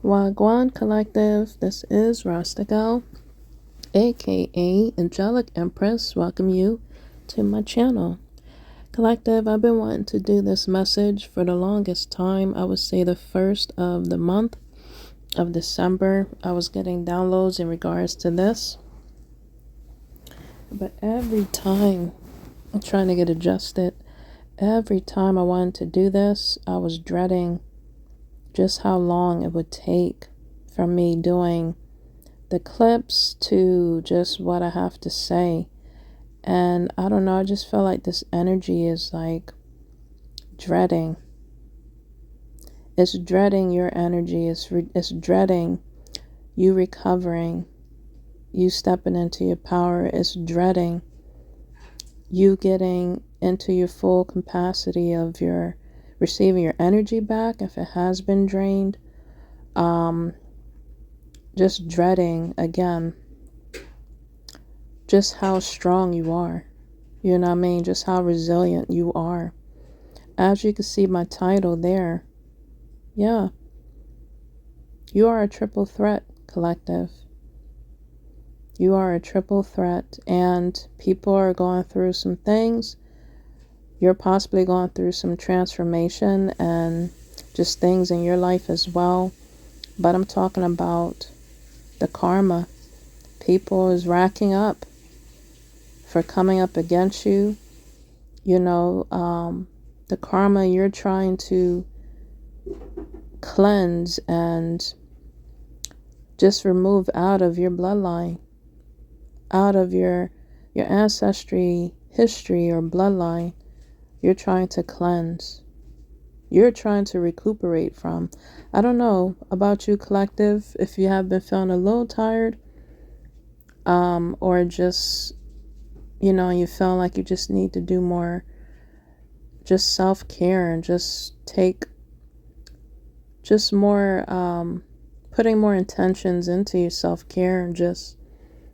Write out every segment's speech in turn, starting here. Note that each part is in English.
Wagwan Collective, this is Rasta Gal, aka Angelic Empress. Welcome you to my channel. Collective, I've been wanting to do this message for the longest time. I would say the first of the month of December, I was getting downloads in regards to this. But every time, I'm trying to get adjusted. Every time I wanted to do this, I was dreading just how long it would take from me doing the clips to just what I have to say. And I don't know, I just feel like this energy is like dreading. It's dreading your energy. It's dreading you recovering, you stepping into your power. It's dreading you getting into your full capacity of your receiving your energy back if it has been drained. Just dreading again just how strong you are, you know what I mean, just how resilient you are. As you can see my title there, yeah, you are a triple threat, collective. You are a triple threat, and people are going through some things. You're possibly going through some transformation and just things in your life as well. But I'm talking about the karma people is racking up for coming up against you. You know, the karma you're trying to cleanse and just remove out of your bloodline, out of your ancestry history or bloodline. You're trying to cleanse. You're trying to recuperate from. I don't know about you, collective, if you have been feeling a little tired, or just, you know, you feel like you just need to do more just self-care and just take just more, putting more intentions into your self-care and just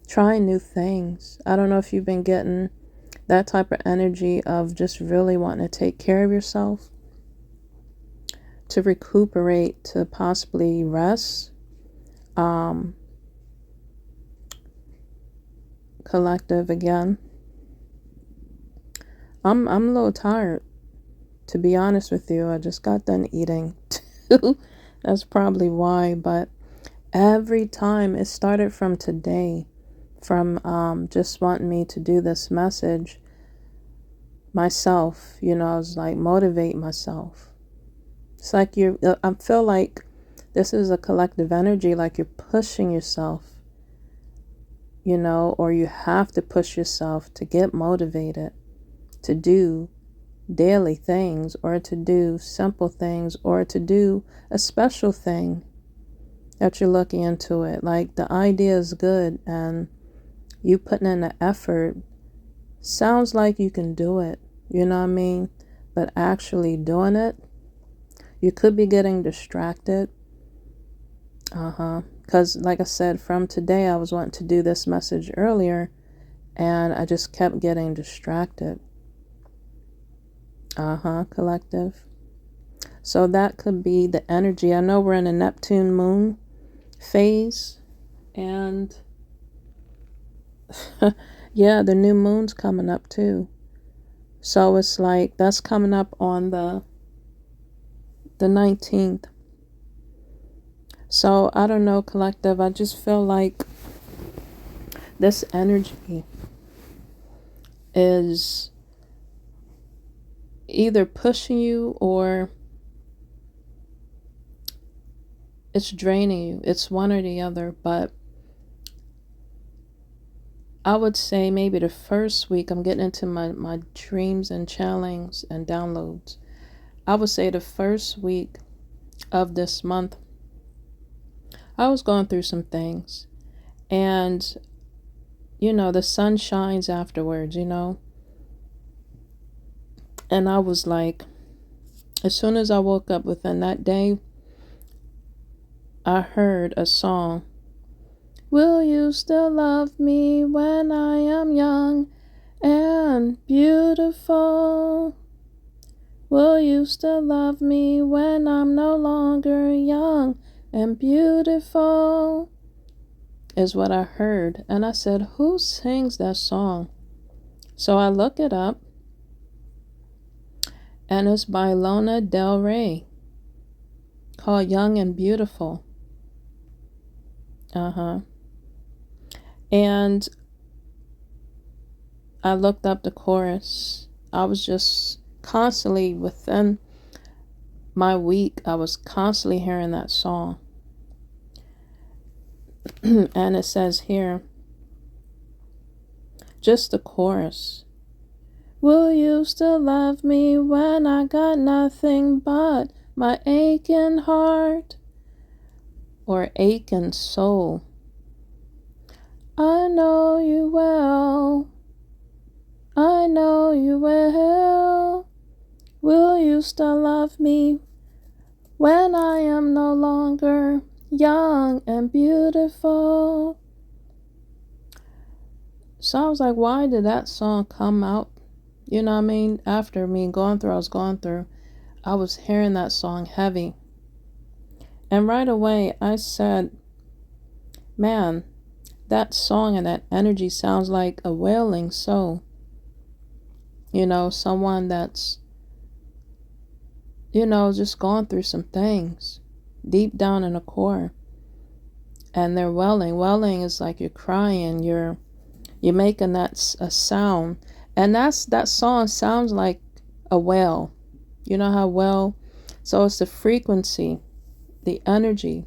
trying new things. I don't know if you've been getting that type of energy of just really wanting to take care of yourself, to recuperate, to possibly rest. Collective, again, I'm a little tired, to be honest with you. I just got done eating too. That's probably why. But every time, it started from today, from just wanting me to do this message myself. You know, I was like, motivate myself. It's like I feel like this is a collective energy, like you're pushing yourself, you know, or you have to push yourself to get motivated to do daily things, or to do simple things, or to do a special thing that you're looking into it. Like, the idea is good and you putting in the effort sounds like you can do it, you know what I mean? But actually doing it, you could be getting distracted. Because like I said, from today, I was wanting to do this message earlier and I just kept getting distracted. Collective. So that could be the energy. I know we're in a Neptune moon phase, and yeah, the new moon's coming up too. So it's like that's coming up on the 19th. So I don't know, collective, I just feel like this energy is either pushing you or it's draining you. It's one or the other. But I would say maybe the first week, I'm getting into my dreams and channelings and downloads. I would say the first week of this month, I was going through some things. And, you know, the sun shines afterwards, you know. And I was like, as soon as I woke up within that day, I heard a song. Will you still love me when I am young and beautiful? Will you still love me when I'm no longer young and beautiful is what I heard. And I said, who sings that song? So I look it up, and it's by Lana Del Rey, called Young and Beautiful. And I looked up the chorus. I was just constantly, within my week, I was constantly hearing that song. And it says here, just the chorus. Will you still love me when I got nothing but my aching heart or aching soul? I know you will. I know you will. Will you still love me when I am no longer young and beautiful? So I was like, why did that song come out? You know what I mean? After me going through, I was hearing that song heavy. And right away I said, man, that song and that energy sounds like a wailing soul. You know, someone that's, you know, just gone through some things deep down in the core. And they're wailing. Wailing is like you're crying, you're making a sound. And that song sounds like a wail. You know how wail? So it's the frequency, the energy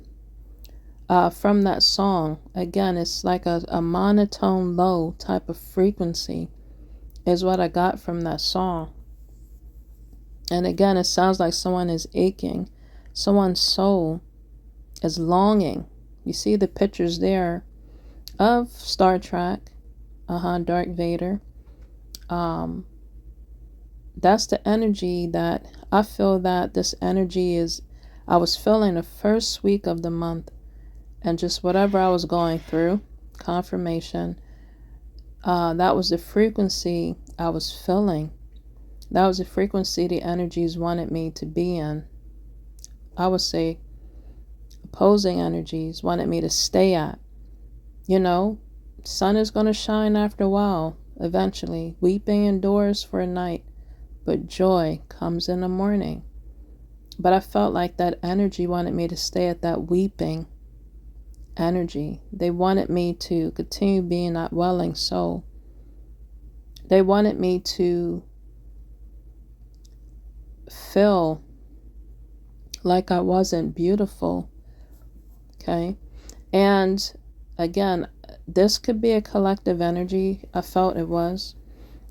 from that song. Again, it's like a monotone low type of frequency is what I got from that song. And again, it sounds like someone is aching. Someone's soul is longing. You see the pictures there of Star Trek, Darth Vader. That's the energy that I feel that this energy is. I was feeling the first week of the month, and just whatever I was going through, confirmation, that was the frequency I was feeling. That was the frequency the energies wanted me to be in. I would say opposing energies wanted me to stay at. You know, sun is going to shine after a while, eventually. Weeping endures for a night, but joy comes in the morning. But I felt like that energy wanted me to stay at that weeping energy. They wanted me to continue being that welling soul. They wanted me to feel like I wasn't beautiful. Okay? And again, this could be a collective energy. I felt it was.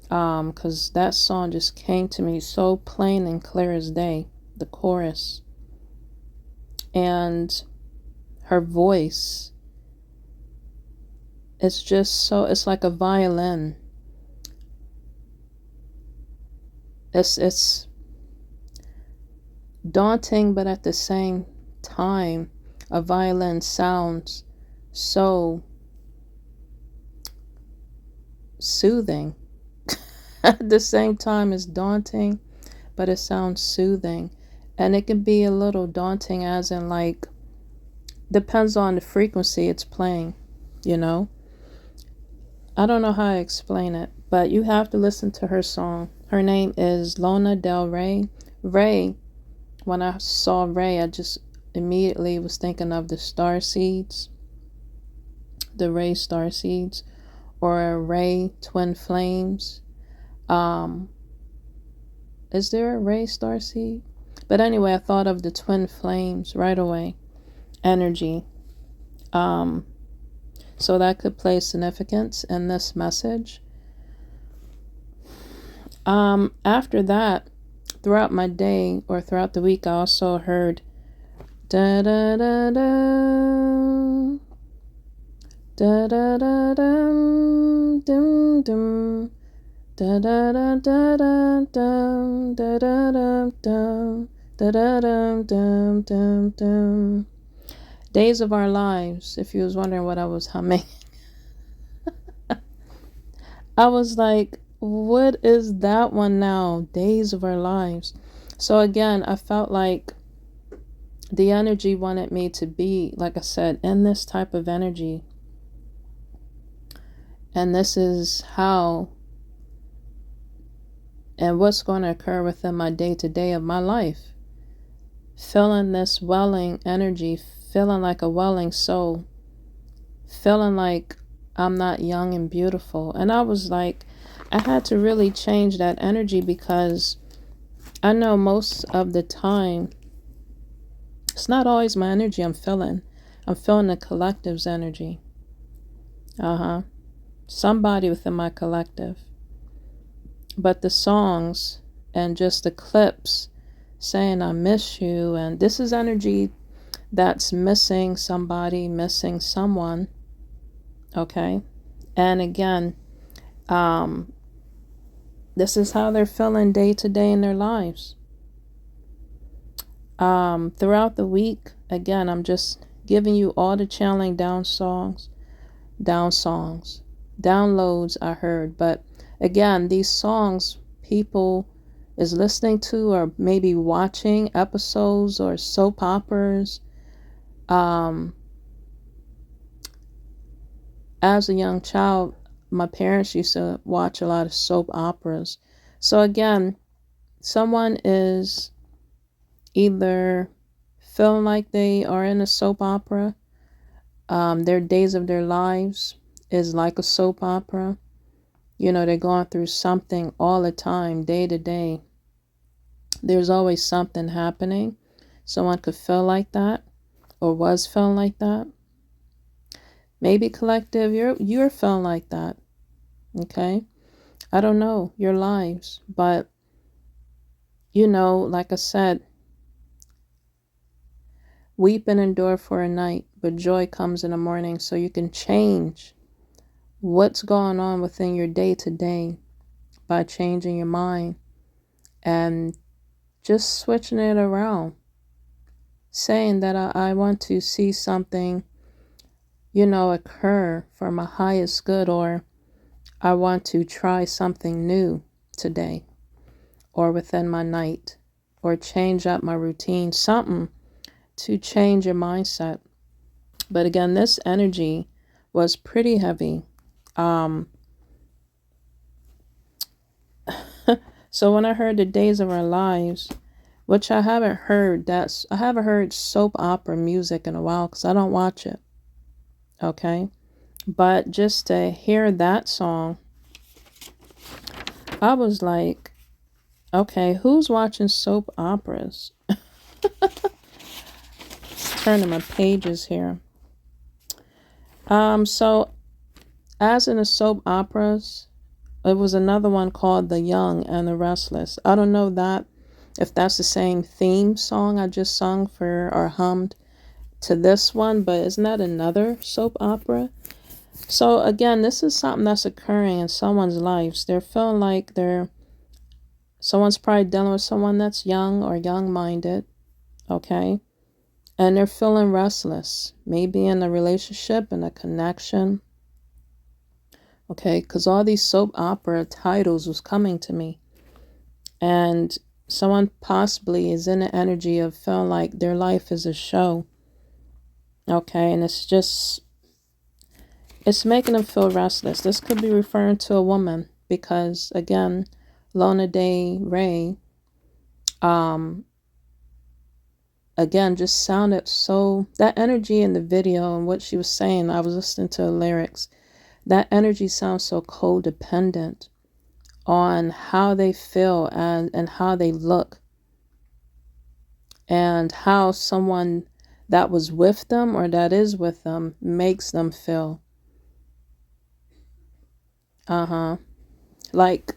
Because that song just came to me so plain and clear as day. The chorus. And her voice. It's just so, it's like a violin. It's daunting, but at the same time, a violin sounds so soothing. At the same time, it's daunting, but it sounds soothing. And it can be a little daunting, as in, like, depends on the frequency it's playing, you know? I don't know how to explain it, but you have to listen to her song. Her name is Lana Del Rey. Rey, when I saw Rey, I just immediately was thinking of the star seeds, the Rey star seeds, or Rey twin flames. Is there a Rey star seed? But anyway, I thought of the twin flames right away. Energy. So that could play significance in this message. After that, throughout my day or throughout the week, I also heard da da da da da da da dum dum dum da da da da da dum da da da dum da da dum dum dum dum. Days of Our Lives, if you was wondering what I was humming. I was like, what is that one now? Days of Our Lives. So again, I felt like the energy wanted me to be, like I said, in this type of energy. And this is how and what's going to occur within my day-to-day of my life. Feeling this welling energy, feeling like a welling soul, feeling like I'm not young and beautiful. And I was like, I had to really change that energy, because I know most of the time, it's not always my energy I'm feeling. I'm feeling the collective's energy. Somebody within my collective. But the songs and just the clips saying I miss you, and this is energy that's missing somebody, missing someone. Okay. And again, this is how they're feeling day to day in their lives. Throughout the week, again, I'm just giving you all the channeling downloads I heard. But again, these songs people is listening to, or maybe watching episodes or soap operas. As a young child, my parents used to watch a lot of soap operas. So again, someone is either feeling like they are in a soap opera. Their days of their lives is like a soap opera. They're going through something all the time, day to day. There's always something happening. Someone could feel like that, or was feeling like that. Maybe collective, you're feeling like that. Okay? I don't know your lives, but like I said, weep and endure for a night, but joy comes in the morning. So you can change what's going on within your day to day by changing your mind and just switching it around. Saying that I want to see something, occur for my highest good, or I want to try something new today, or within my night, or change up my routine, something to change your mindset. But again, this energy was pretty heavy. So when I heard the days of our lives, which I haven't heard soap opera music in a while, because I don't watch it. Okay. But just to hear that song, I was like, okay, who's watching soap operas? Turning my pages here. So as in the soap operas, it was another one called The Young and the Restless. I don't know if that's the same theme song I just sung for or hummed to this one, but isn't that another soap opera? So again, this is something that's occurring in someone's lives. They're feeling like someone's probably dealing with someone that's young or young-minded, okay? And they're feeling restless, maybe in a relationship, in a connection, okay? Because all these soap opera titles was coming to me. And someone possibly is in the energy of feeling like their life is a show, okay? And it's making them feel restless. This could be referring to a woman, because again, Lona Del Rey, again, just sounded so, that energy in the video and what she was saying, I was listening to the lyrics, that energy sounds so codependent on how they feel and how they look, and how someone that was with them or that is with them makes them feel. Like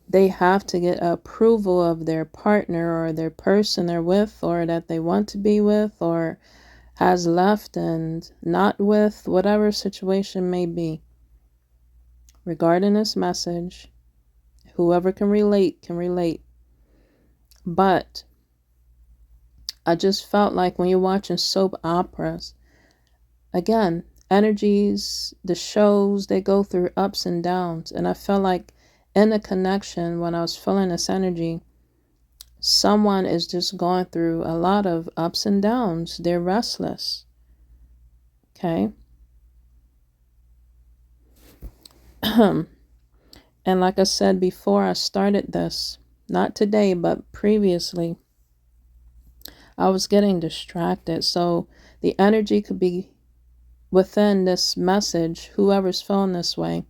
they have to get approval of their partner or their person they're with, or that they want to be with, or has left and not with, whatever situation may be. Regarding this message, whoever can relate can relate. But I just felt like when you're watching soap operas, again, energies, the shows, they go through ups and downs. And I felt like in the connection, when I was feeling this energy, Someone is just going through a lot of ups and downs. They're restless. Okay. And like I said before I started this, not today, but previously, I was getting distracted. So the energy could be within this message, whoever's feeling this way,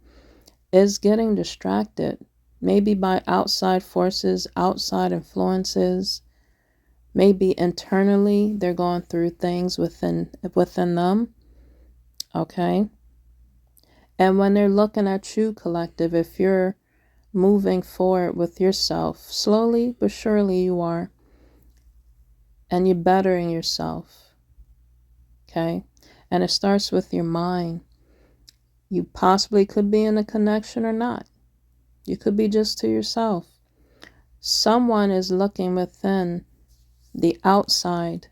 is getting distracted. Maybe by outside forces, outside influences. Maybe internally they're going through things within them. Okay. And when they're looking at you, collective, if you're moving forward with yourself, slowly but surely you are, and you're bettering yourself. Okay. And it starts with your mind. You possibly could be in a connection or not. You could be just to yourself. Someone is looking within the outside,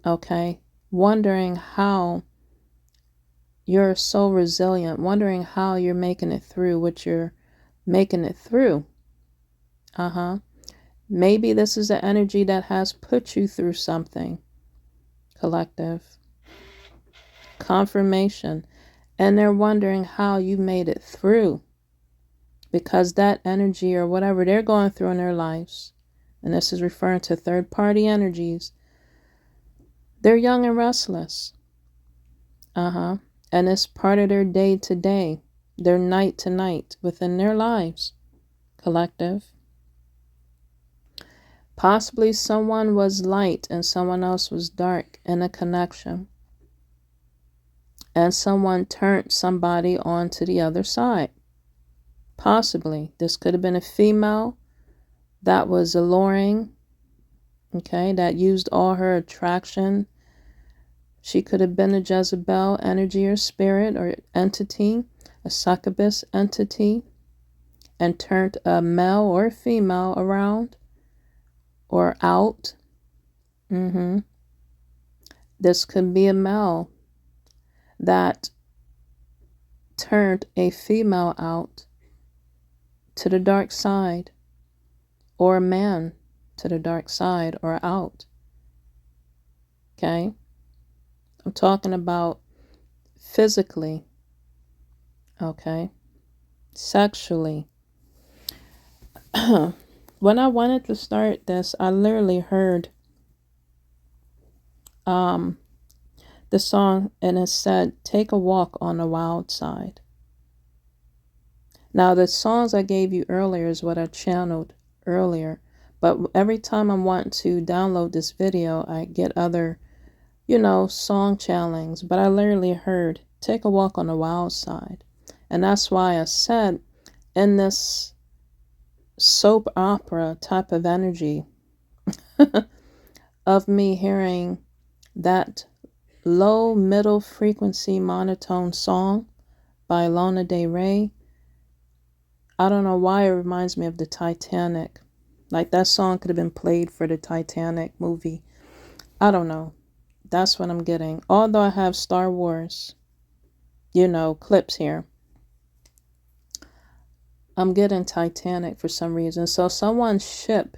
okay, wondering how you're so resilient, wondering how you're making it through what you're making it through. Maybe this is the energy that has put you through something, collective. Confirmation. And they're wondering how you made it through, because that energy or whatever they're going through in their lives, and this is referring to third-party energies, they're young and restless. And it's part of their day to day, their night to night within their lives, collective. Possibly someone was light and someone else was dark in a connection. And someone turned somebody onto the other side. Possibly. This could have been a female that was alluring, okay, that used all her attraction. She could have been a Jezebel energy or spirit or entity, a succubus entity, and turned a male or female around or out. This could be a male that turned a female out to the dark side, or a man to the dark side or out. Okay? I'm talking about physically, okay? Sexually. When I wanted to start this, I literally heard the song, and it said, "Take a walk on the wild side." Now, the songs I gave you earlier is what I channeled earlier, but every time I want to download this video, I get other, song channelings, but I literally heard, "Take a walk on the wild side." And that's why I said, in this soap opera type of energy of me hearing that low middle frequency monotone song by Lana Del Rey, I don't know why it reminds me of the Titanic. Like that song could have been played for the Titanic movie. I don't know. That's what I'm getting. Although I have Star Wars, clips here, I'm getting Titanic for some reason. So someone's ship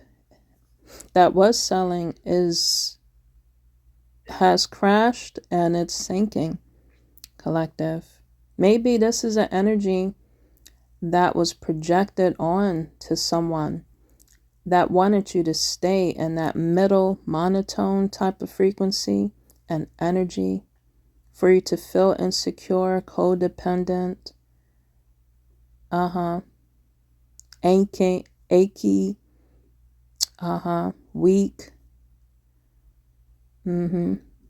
that was selling has crashed and it's sinking, collective. Maybe this is an energy that was projected on to someone that wanted you to stay in that middle monotone type of frequency and energy, for you to feel insecure, codependent, achy, weak.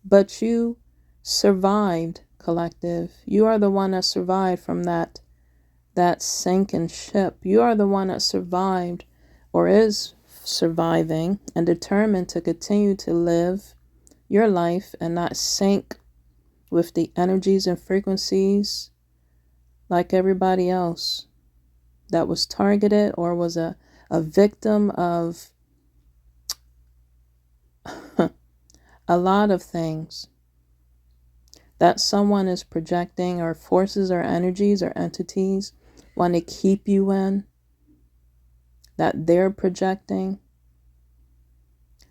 But you survived, collective. You are the one that survived from that sinking ship. You are the one that survived, or is surviving, and determined to continue to live your life and not sink with the energies and frequencies like everybody else that was targeted or was a victim of a lot of things that someone is projecting, or forces or energies or entities want to keep you in, that they're projecting.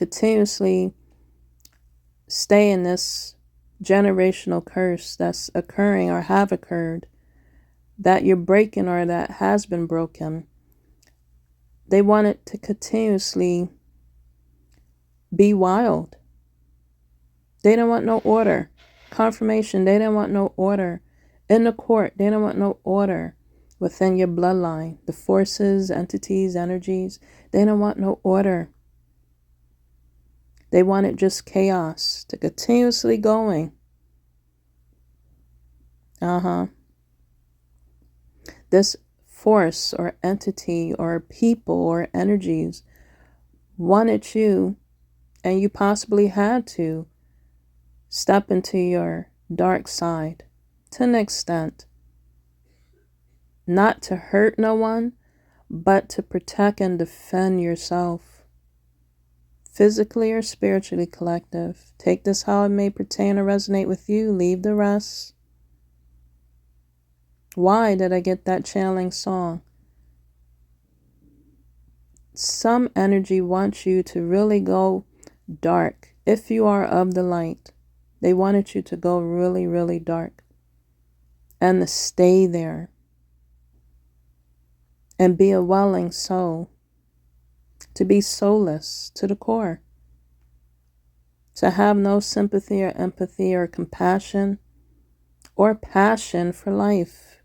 continuously stay in this generational curse that's occurring or have occurred, that you're breaking or that has been broken. They want it to continuously be wild. They don't want no order. Confirmation, they don't want no order. In the court, they don't want no order within your bloodline. The forces, entities, energies, they don't want no order. They want it just chaos to continuously going. This force or entity or people or energies wanted you, and you possibly had to step into your dark side to an extent. Not to hurt no one, but to protect and defend yourself. Physically or spiritually, collective. Take this how it may pertain or resonate with you. Leave the rest. Why did I get that channeling song? Some energy wants you to really go dark. If you are of the light, they wanted you to go really, really dark. And to stay there. And be a welling soul. To be soulless to the core. To have no sympathy or empathy or compassion or passion for life.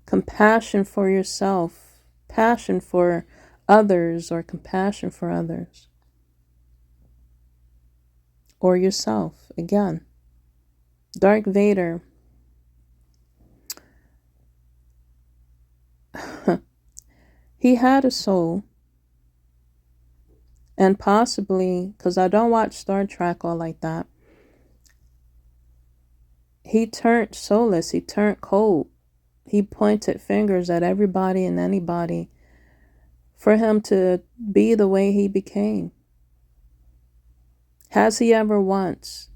Compassion for yourself. Passion for others or compassion for others. Or yourself, again. Darth Vader. He had a soul. And possibly, because I don't watch Star Trek all like that, he turned soulless, he turned cold. He pointed fingers at everybody and anybody for him to be the way he became. Has he ever once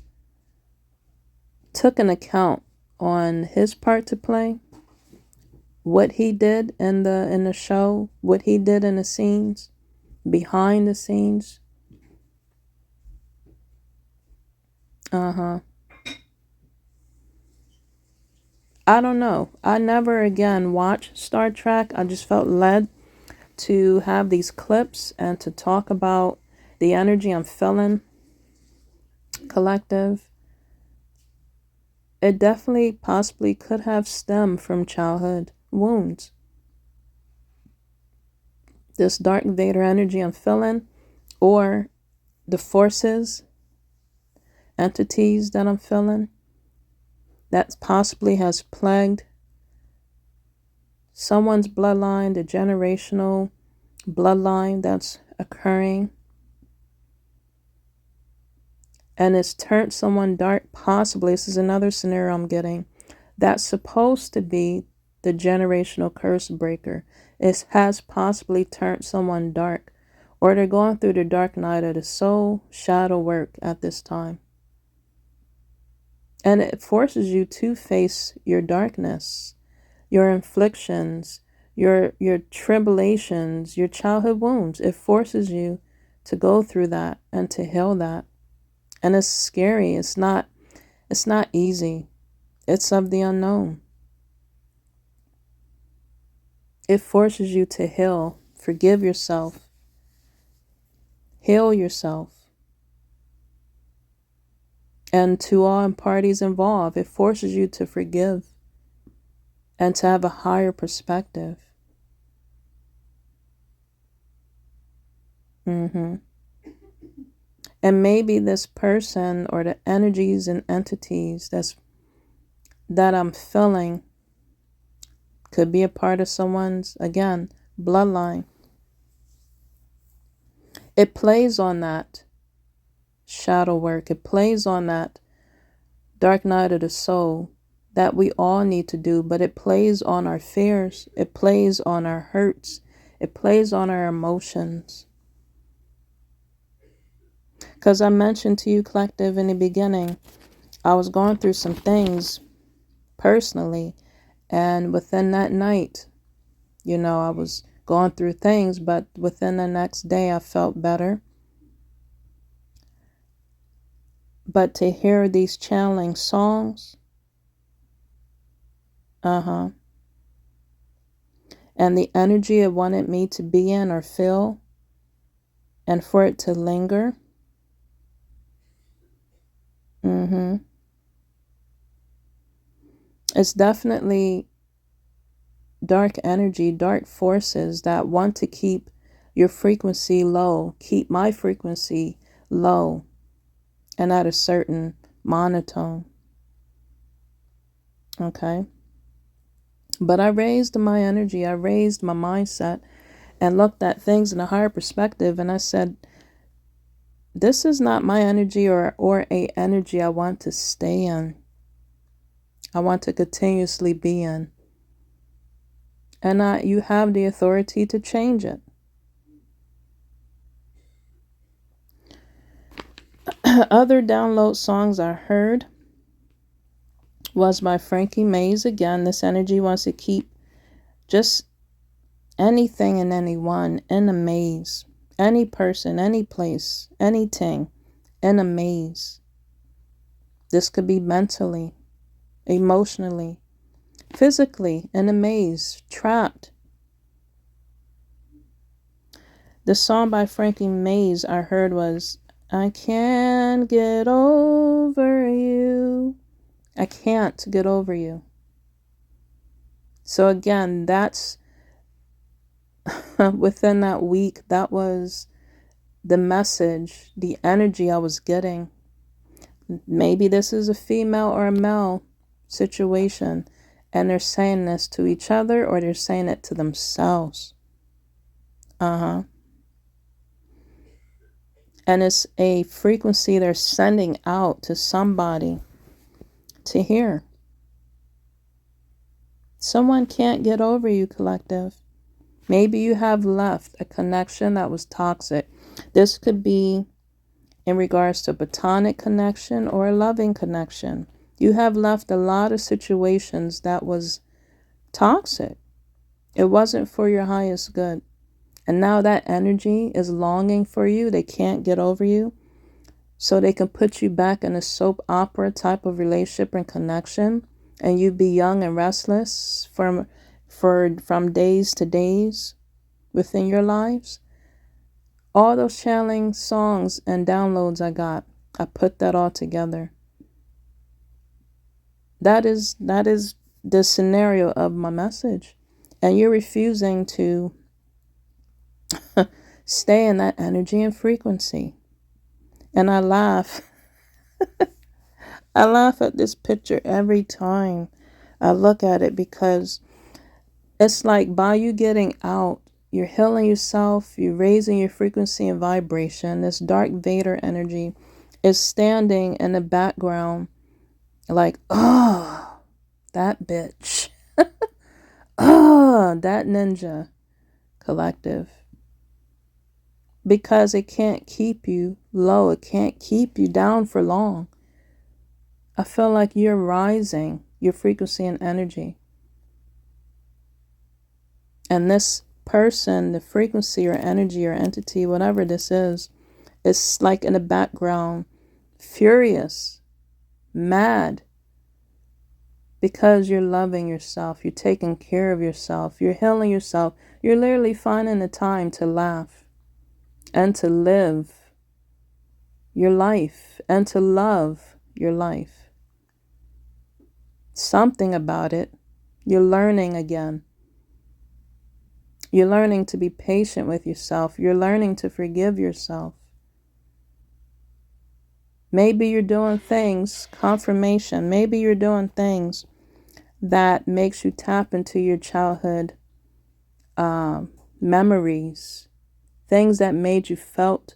took an account on his part to play? What he did in the show, what he did in the scenes, behind the scenes? I don't know. I never again watched Star Trek. I just felt led to have these clips and to talk about the energy I'm feeling, collective. It definitely possibly could have stemmed from childhood wounds. This Darth Vader energy I'm feeling, or the forces, entities that I'm feeling, that possibly has plagued someone's bloodline, the generational bloodline that's occurring. And it's turned someone dark, possibly, this is another scenario I'm getting, that's supposed to be the generational curse breaker. It has possibly turned someone dark, or they're going through the dark night of the soul, shadow work at this time. And it forces you to face your darkness, your inflictions, your tribulations, your childhood wounds. It forces you to go through that and to heal that. And it's scary. It's not easy. It's of the unknown. It forces you to heal, forgive yourself, heal yourself. And to all parties involved, it forces you to forgive and to have a higher perspective. And maybe this person or the energies and entities that I'm feeling could be a part of someone's, again, bloodline. It plays on that shadow work. It plays on that dark night of the soul that we all need to do, but it plays on our fears. It plays on our hurts. It plays on our emotions. Because I mentioned to you, collective, in the beginning, I was going through some things personally, and within that night, I was going through things, but within the next day I felt better. But to hear these channeling songs, and the energy it wanted me to be in or feel, and for it to linger, it's definitely dark energy, dark forces that want to keep your frequency low, keep my frequency low and at a certain monotone. Okay. But I raised my energy, I raised my mindset and looked at things in a higher perspective. And I said, this is not my energy or a energy I want to stay in. I want to continuously be in. And you have the authority to change it. Other download songs I heard was by Frankie Mays. Again, this energy wants to keep just anything and anyone in a maze. Any person, any place, anything in a maze. This could be mentally, emotionally, physically in a maze, trapped. The song by Frankie Mays I heard was, I can't get over you. I can't get over you. So again, that's within that week, that was the message, the energy I was getting. Maybe this is a female or a male situation, and they're saying this to each other or they're saying it to themselves. And it's a frequency they're sending out to somebody to hear. Someone can't get over you, collective. Maybe you have left a connection that was toxic. This could be in regards to a platonic connection or a loving connection. You have left a lot of situations that was toxic. It wasn't for your highest good. And now that energy is longing for you. They can't get over you. So they can put you back in a soap opera type of relationship and connection. And you be young and restless from days to days within your lives. All those channeling songs and downloads I got, I put that all together. That is the scenario of my message. And you're refusing to stay in that energy and frequency. And I laugh. I laugh at this picture every time I look at it, because it's like by you getting out, you're healing yourself, you're raising your frequency and vibration. This Dark Vader energy is standing in the background like, oh, that bitch. Oh, that ninja, collective. Because it can't keep you low. It can't keep you down for long. I feel like you're rising your frequency and energy. And this person, the frequency or energy or entity, whatever this is like in the background, furious, mad, because you're loving yourself, you're taking care of yourself, you're healing yourself, you're literally finding the time to laugh and to live your life and to love your life. Something about it, you're learning again. You're learning to be patient with yourself. You're learning to forgive yourself. Maybe you're doing things, confirmation, maybe you're doing things that makes you tap into your childhood memories, things that made you felt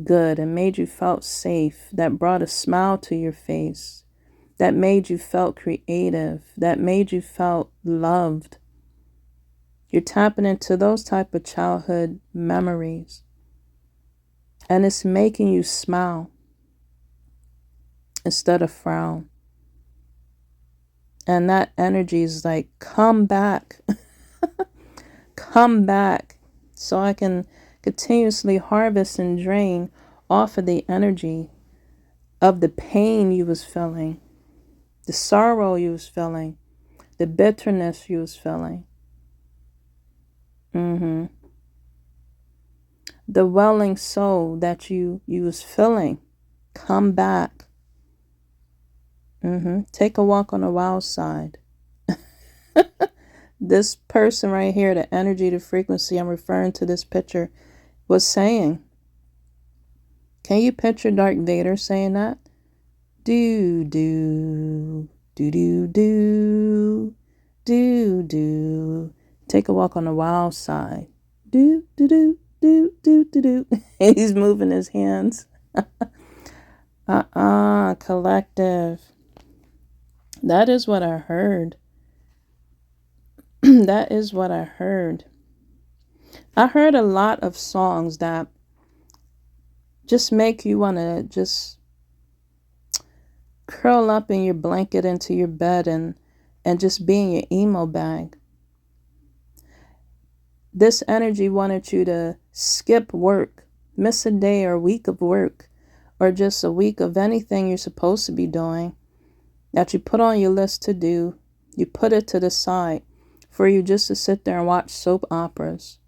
good and made you felt safe, that brought a smile to your face, that made you felt creative, that made you felt loved. You're tapping into those type of childhood memories, and it's making you smile instead of frown. And that energy is like, come back. Come back, so I can continuously harvest and drain off of the energy of the pain you was feeling, the sorrow you was feeling, the bitterness you was feeling. The welling soul that you was feeling. Come back. Take a walk on the wild side. This person right here, the energy, the frequency I'm referring to this picture, was saying. Can you picture Darth Vader saying that? Do, do, do, do, do, do, do. Take a walk on the wild side. Do, do, do, do, do, do, do. He's moving his hands. Collective. That is what I heard. That is what I heard. I heard a lot of songs that just make you want to just curl up in your blanket into your bed and just be in your emo bag. This energy wanted you to skip work, miss a day or a week of work, or just a week of anything you're supposed to be doing that you put on your list to do. You put it to the side for you just to sit there and watch soap operas,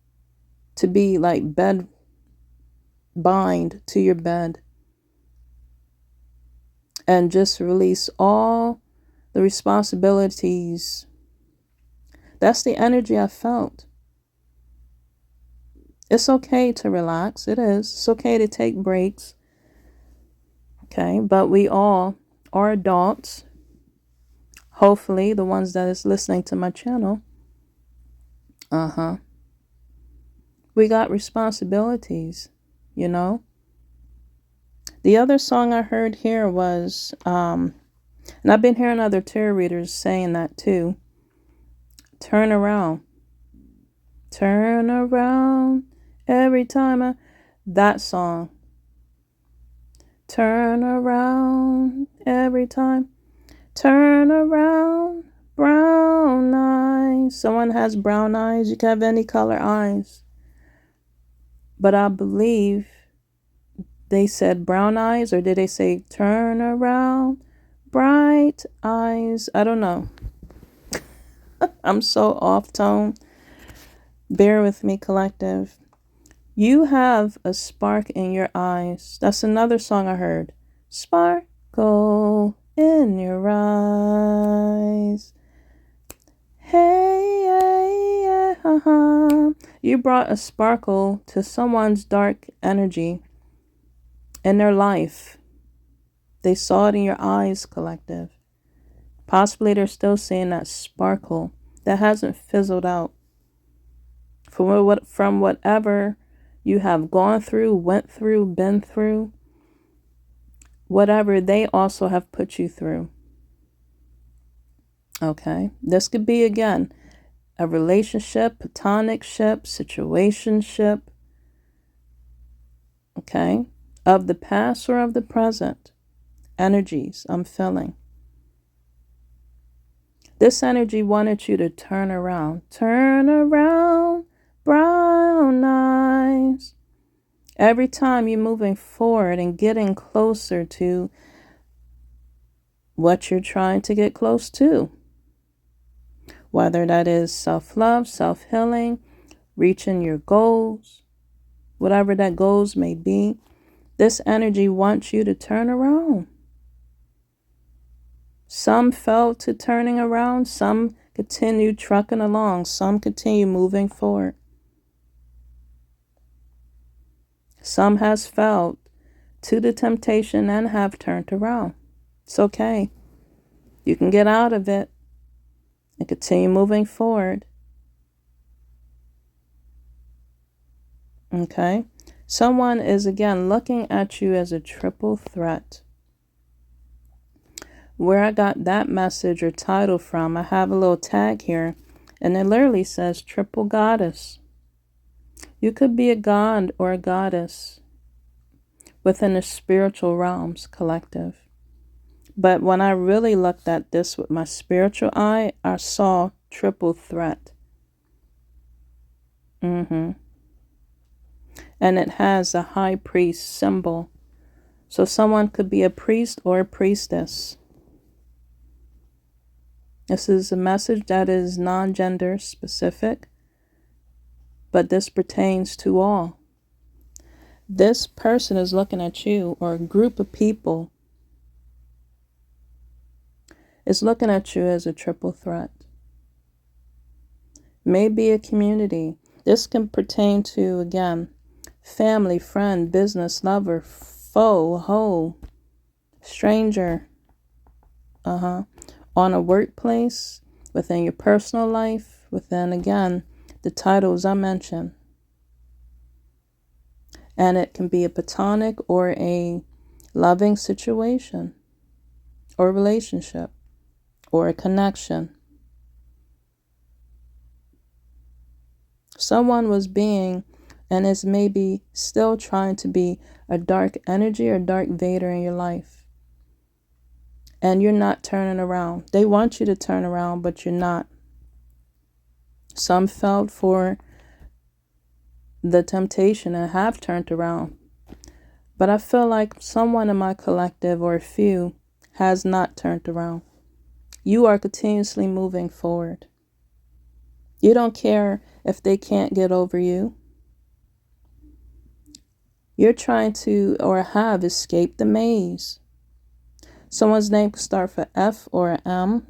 to be like bed bind to your bed and just release all the responsibilities. That's the energy I felt. It's okay to relax. It is. It's okay to take breaks. Okay, but we all are adults. Hopefully, the ones that is listening to my channel. We got responsibilities, you know. The other song I heard here was, and I've been hearing other tarot readers saying that too. Turn around. Turn around every time that song. Turn around every time. Turn around. Brown eyes. Someone has brown eyes. You can have any color eyes. But I believe they said brown eyes, or did they say turn around? Bright eyes. I don't know. I'm so off tone. Bear with me, collective. You have a spark in your eyes. That's another song I heard. Sparkle in your eyes. Hey, hey, yeah, You brought a sparkle to someone's dark energy in their life. They saw it in your eyes, collective. Possibly they're still seeing that sparkle that hasn't fizzled out. From whatever you have gone through, went through, been through, whatever they also have put you through. Okay, this could be, again, a relationship, platonic ship, situationship, okay, of the past or of the present. Energies I'm feeling. This energy wanted you to turn around. Turn around, brown eyes. Every time you're moving forward and getting closer to what you're trying to get close to. Whether that is self-love, self-healing, reaching your goals, whatever that goals may be, this energy wants you to turn around. Some fell to turning around, some continue trucking along, some continue moving forward. Some has fell to the temptation and have turned around. It's okay. You can get out of it and continue moving forward. Okay? Someone is, again, looking at you as a triple threat. Where I got that message or title from, I have a little tag here, and it literally says triple goddess. You could be a god or a goddess within the spiritual realms, collective. But when I really looked at this with my spiritual eye, I saw triple threat. And it has a high priest symbol So someone could be a priest or a priestess. This is a message that is non-gender specific, but this pertains to all. This person is looking at you, or a group of people is looking at you as a triple threat. Maybe a community. This can pertain to, again, family, friend, business, lover, foe, hoe, stranger. On a workplace, within your personal life, within, again, the titles I mentioned. And it can be a platonic or a loving situation or relationship or a connection. Someone was being and is maybe still trying to be a dark energy or dark Vader in your life. And you're not turning around. They want you to turn around, but you're not. Some fell for the temptation and have turned around. But I feel like someone in my collective, or a few, has not turned around. You are continuously moving forward. You don't care if they can't get over you. You're trying to, or have, escaped the maze. Someone's name could start for F or M.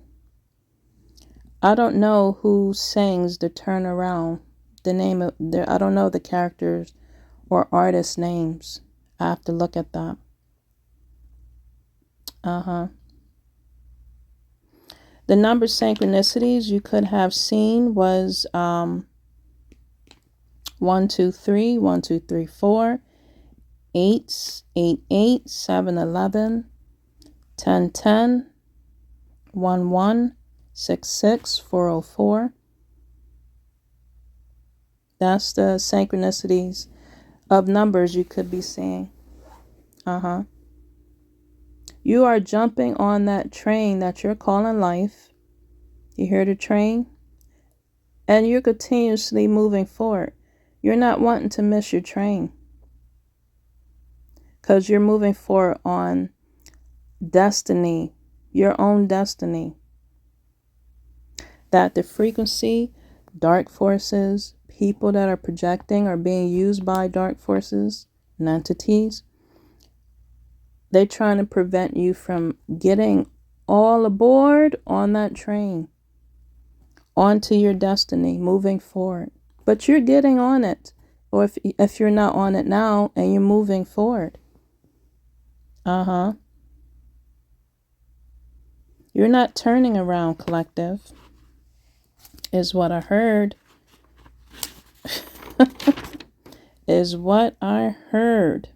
I don't know who sings the Turn Around. I don't know the characters or artist names. I have to look at that. The number synchronicities you could have seen was 1, 2, 3, 1, 2, 3, 4, 8, 8, 8, 7, 11, 10, 10, 1, 1, 6, 6, 404. That's the synchronicities of numbers you could be seeing. You are jumping on that train that you're calling life. You hear the train? And you're continuously moving forward. You're not wanting to miss your train, because you're moving forward on destiny, your own destiny. That the frequency, dark forces, people that are projecting or being used by dark forces and entities, they're trying to prevent you from getting all aboard on that train, onto your destiny, moving forward. But you're getting on it. Or if you're not on it now and you're moving forward. You're not turning around, collective, is what I heard. Is what I heard.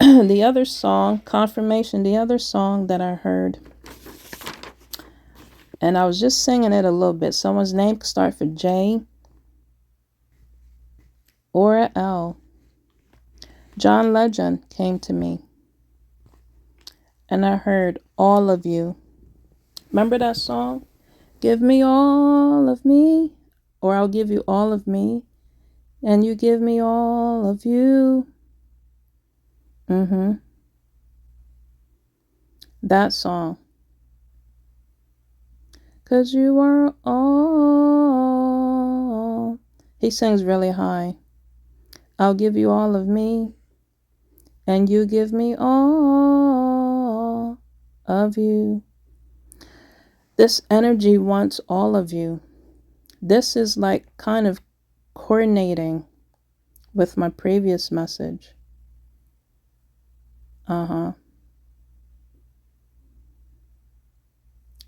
The other song, confirmation, the other song that I heard, and I was just singing it a little bit. Someone's name could start for J or a L. John Legend came to me, and I heard all of you. Remember that song? Give me all of me, or I'll give you all of me, and you give me all of you. That song. 'Cause you are all. He sings really high. I'll give you all of me, and you give me all of you. This energy wants all of you. This is like kind of coordinating with my previous message.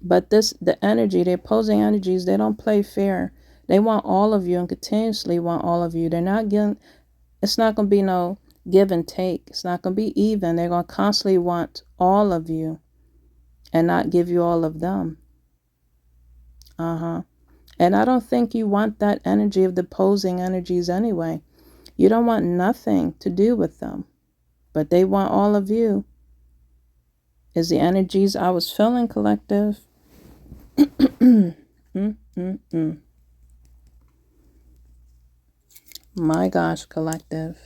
But the energy, the opposing energies, they don't play fair. They want all of you and continuously want all of you. They're not getting, it's not going to be no give and take. It's not going to be even. They're going to constantly want all of you and not give you all of them. And I don't think you want that energy of the opposing energies anyway. You don't want nothing to do with them, but they want all of you. Is the energies I was feeling, collective. My gosh, collective.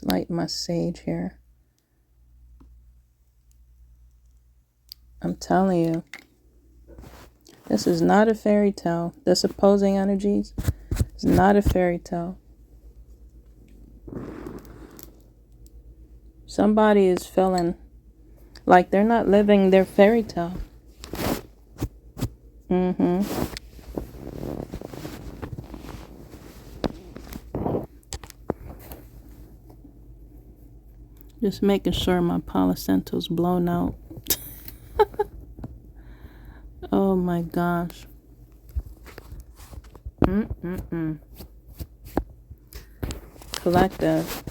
Let's light my sage here. I'm telling you, this is not a fairy tale. This opposing energies is not a fairy tale. Somebody is feeling like they're not living their fairy tale. Just making sure my placental's blown out. Oh my gosh. Collective.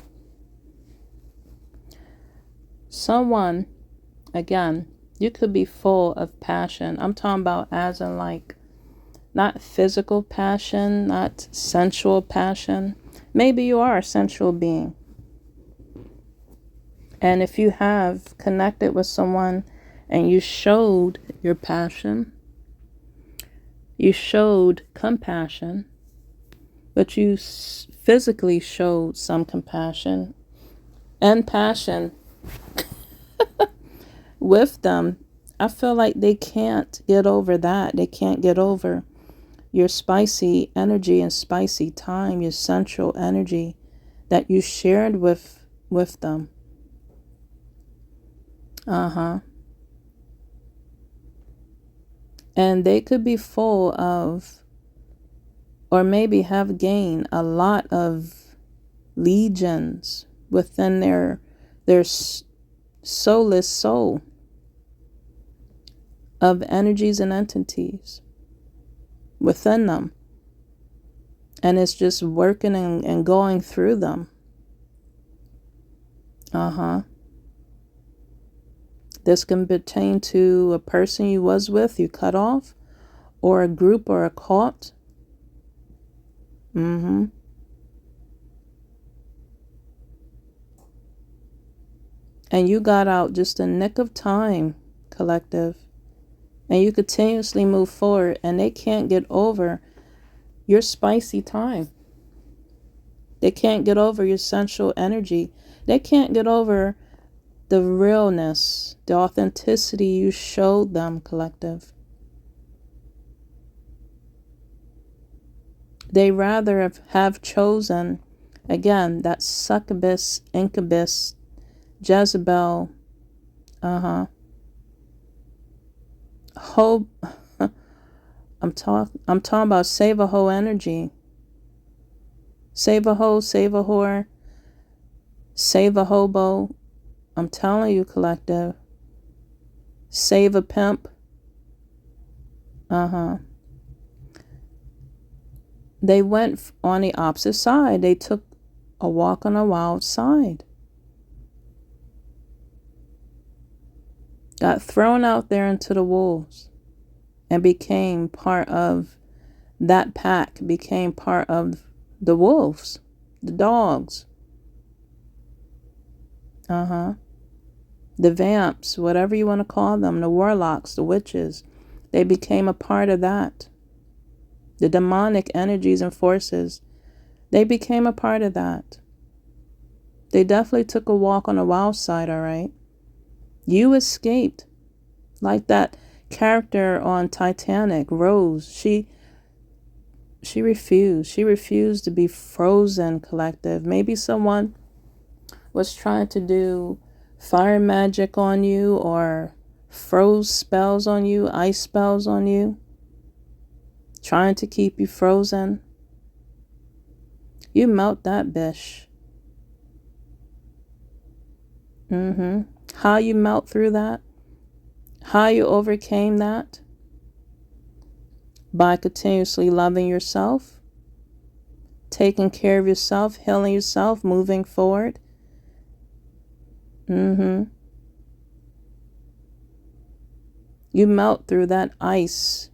Someone, again, you could be full of passion. I'm talking about as in like, not physical passion, not sensual passion. Maybe you are a sensual being. And if you have connected with someone and you showed your passion, you showed compassion, but you physically showed some compassion and passion with them, I feel like they can't get over that. They can't get over your spicy energy and spicy time, your sensual energy that you shared with them. And they could be full of, or maybe have gained a lot of legions within their soulless soul of energies and entities within them. And it's just working and going through them. This can pertain to a person you was with, you cut off, or a group or a cult. And you got out just a nick of time, collective. And you continuously move forward, and they can't get over your spicy time. They can't get over your sensual energy. They can't get over the realness, the authenticity you showed them, collective. They rather have chosen, again, that succubus, incubus, Jezebel, hope. I'm talking about save a hoe energy. Save a hoe, save a whore, save a hobo. I'm telling you, collective. Save a pimp. They went on the opposite side. They took a walk on a wild side. Got thrown out there into the wolves and became part of that pack, became part of the wolves, the dogs. The vamps, whatever you want to call them, the warlocks, the witches, they became a part of that. The demonic energies and forces, they became a part of that. They definitely took a walk on the wild side, all right? You escaped. Like that character on Titanic, Rose, she refused. She refused to be frozen, collective. Maybe someone was trying to do fire magic on you or froze spells on you, ice spells on you, trying to keep you frozen. You melt that bitch. How you melt through that? How you overcame that? By continuously loving yourself, taking care of yourself, healing yourself, moving forward. You melt through that ice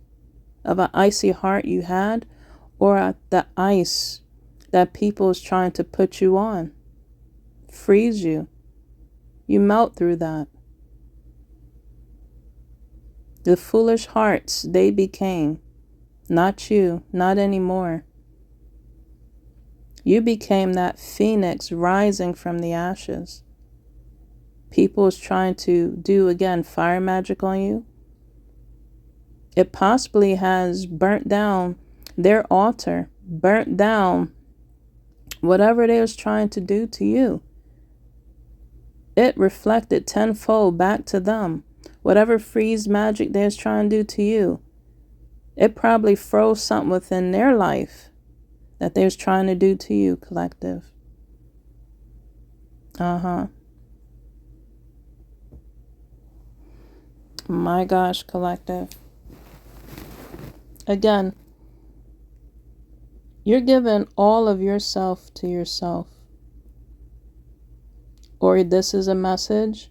of an icy heart you had, or the ice that people is trying to put you on, freeze you. You melt through that. The foolish hearts they became, not you, not anymore. You became that phoenix rising from the ashes. People is trying to do, again, fire magic on you. It possibly has burnt down their altar, burnt down whatever they was trying to do to you. It reflected tenfold back to them. Whatever freeze magic they was trying to do to you, it probably froze something within their life that they was trying to do to you, collective. My gosh, collective. Again, you're giving all of yourself to yourself. Or this is a message.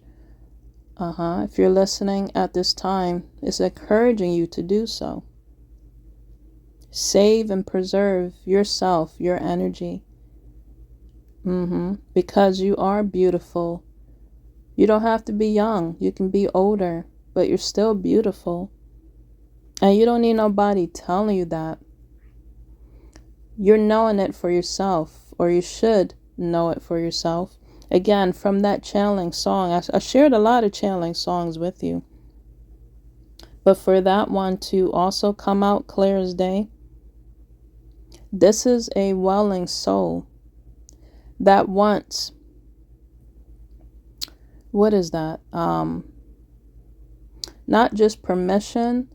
If you're listening at this time, it's encouraging you to do so. Save and preserve yourself, your energy. Because you are beautiful. You don't have to be young. You can be older, but you're still beautiful. And you don't need nobody telling you that. You're knowing it for yourself, or you should know it for yourself. Again, from that channeling song, I shared a lot of channeling songs with you. But for that one to also come out clear as day, this is a welling soul that wants, what is that? Not just permission,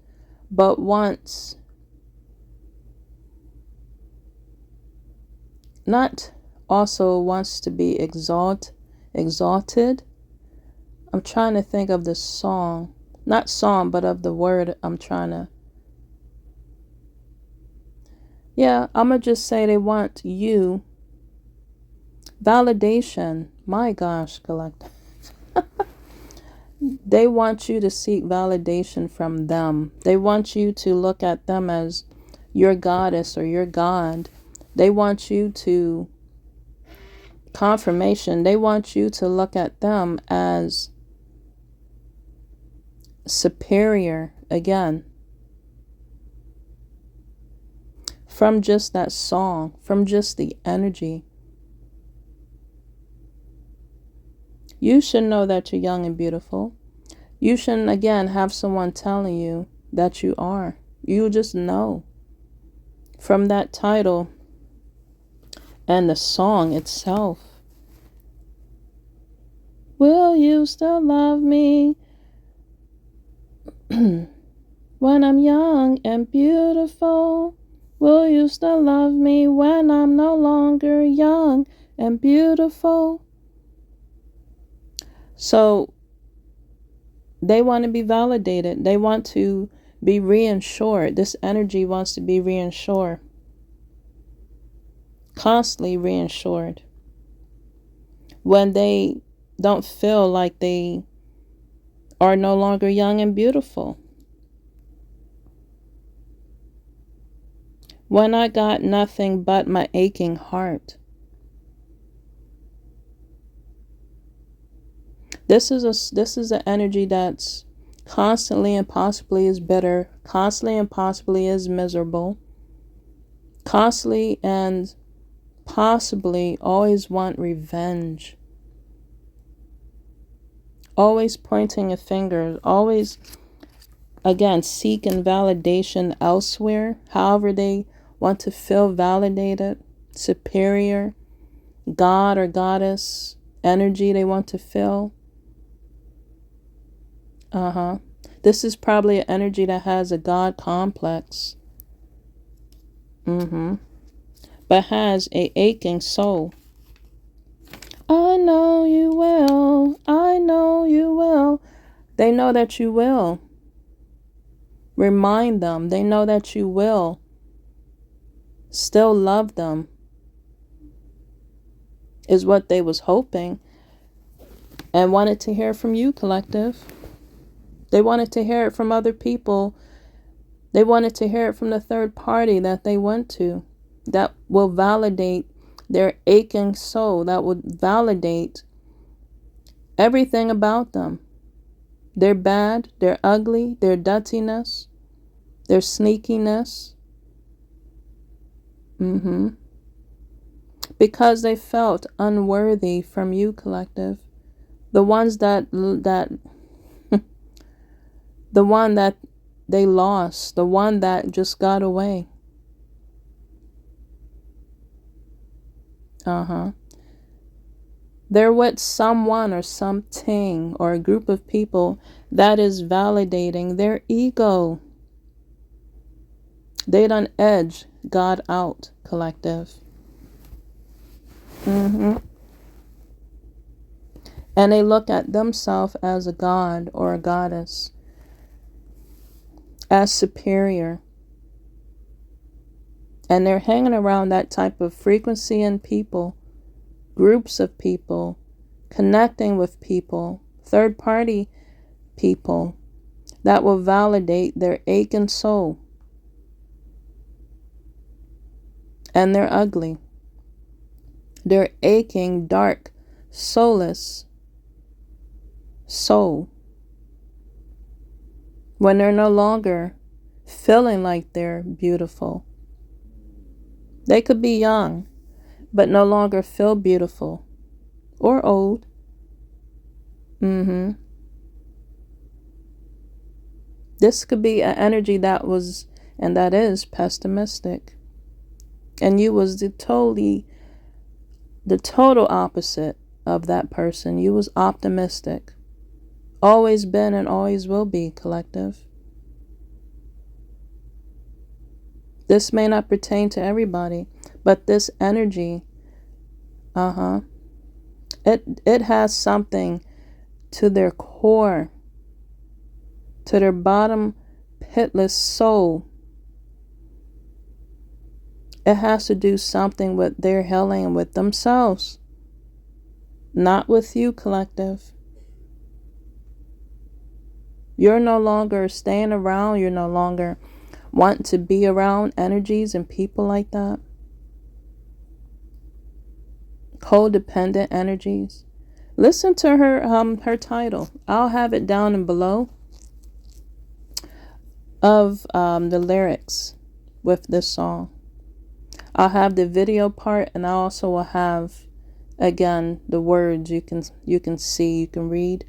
but wants, not also wants to be exalted. I'm trying to think of the song, not song, but of the word I'm trying to. Yeah, I'm going to just say they want you. Validation. My gosh, collective. They want you to seek validation from them. They want you to look at them as your goddess or your god. They want you to confirmation. They want you to look at them as superior again. From just that song, from just the energy. You should know that you're young and beautiful. You shouldn't, again, have someone telling you that you are. You just know. From that title and the song itself. Will you still love me when I'm young and beautiful? Will you still love me when I'm no longer young and beautiful? So they want to be validated. They want to be reassured. This energy wants to be reassured. Constantly reassured. When they don't feel like they are no longer young and beautiful. When I got nothing but my aching heart. This is an energy that's constantly and possibly is bitter, constantly and possibly is miserable, constantly and possibly always want revenge, always pointing a finger, always, again, seeking validation elsewhere, however they want to feel validated, superior, God or goddess energy they want to feel. This is probably an energy that has a God complex. But has a aching soul. I know you will. I know you will. They know that you will. Remind them. They know that you will. Still love them. Is what they was hoping. And wanted to hear from you, collective. They wanted to hear it from other people. They wanted to hear it from the third party that they went to. That will validate their aching soul. That would validate everything about them. Their bad, their ugly, their dirtiness, their sneakiness. because they felt unworthy from you, collective. The ones that the one that they lost, the one that just got away. They're with someone or something or a group of people that is validating their ego. They done edge God out, collective. And they look at themselves as a god or a goddess, as superior. And they're hanging around that type of frequency in people, groups of people, connecting with people, third-party people that will validate their aching soul. And they're ugly. They're aching, dark, soulless soul. When they're no longer feeling like they're beautiful. They could be young, but no longer feel beautiful. Or old. This could be an energy that was, and that is, pessimistic. And you was the total opposite of that person. You was optimistic. Always been and always will be, collective. This may not pertain to everybody, but this energy, it has something to their core, to their bottom pitless soul. It has to do something with their healing with themselves, not with you, collective. You're no longer staying around. You're no longer wanting to be around energies and people like that. Codependent energies. Listen to her title. I'll have it down and below of the lyrics with this song. I'll have the video part, and I also will have, again, the words you can see, you can read.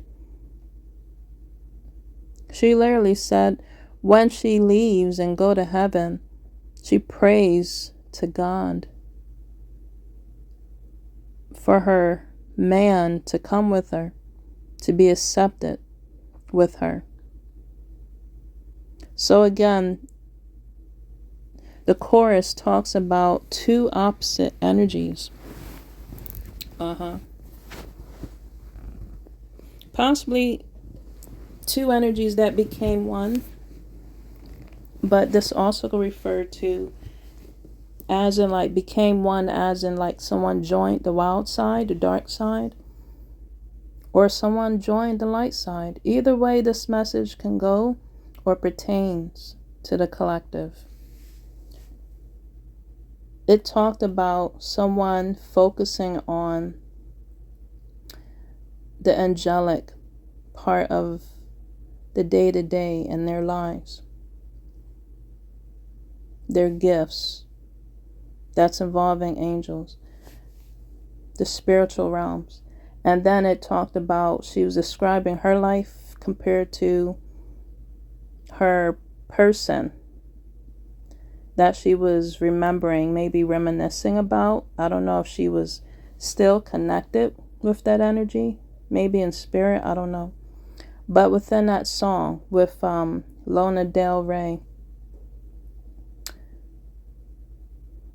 She literally said when she leaves and go to heaven, she prays to God for her man to come with her, to be accepted with her. So again, the chorus talks about two opposite energies. Possibly two energies that became one. But this also could refer to as in like became one, as in like someone joined the wild side, the dark side, or someone joined the light side. Either way this message can go or pertains to the collective. It talked about someone focusing on the angelic part of the day-to-day in their lives. Their gifts. That's involving angels. The spiritual realms. And then it talked about, she was describing her life compared to her person that she was remembering, maybe reminiscing about. I don't know if she was still connected with that energy, maybe in spirit, I don't know. But within that song with Lana Del Rey,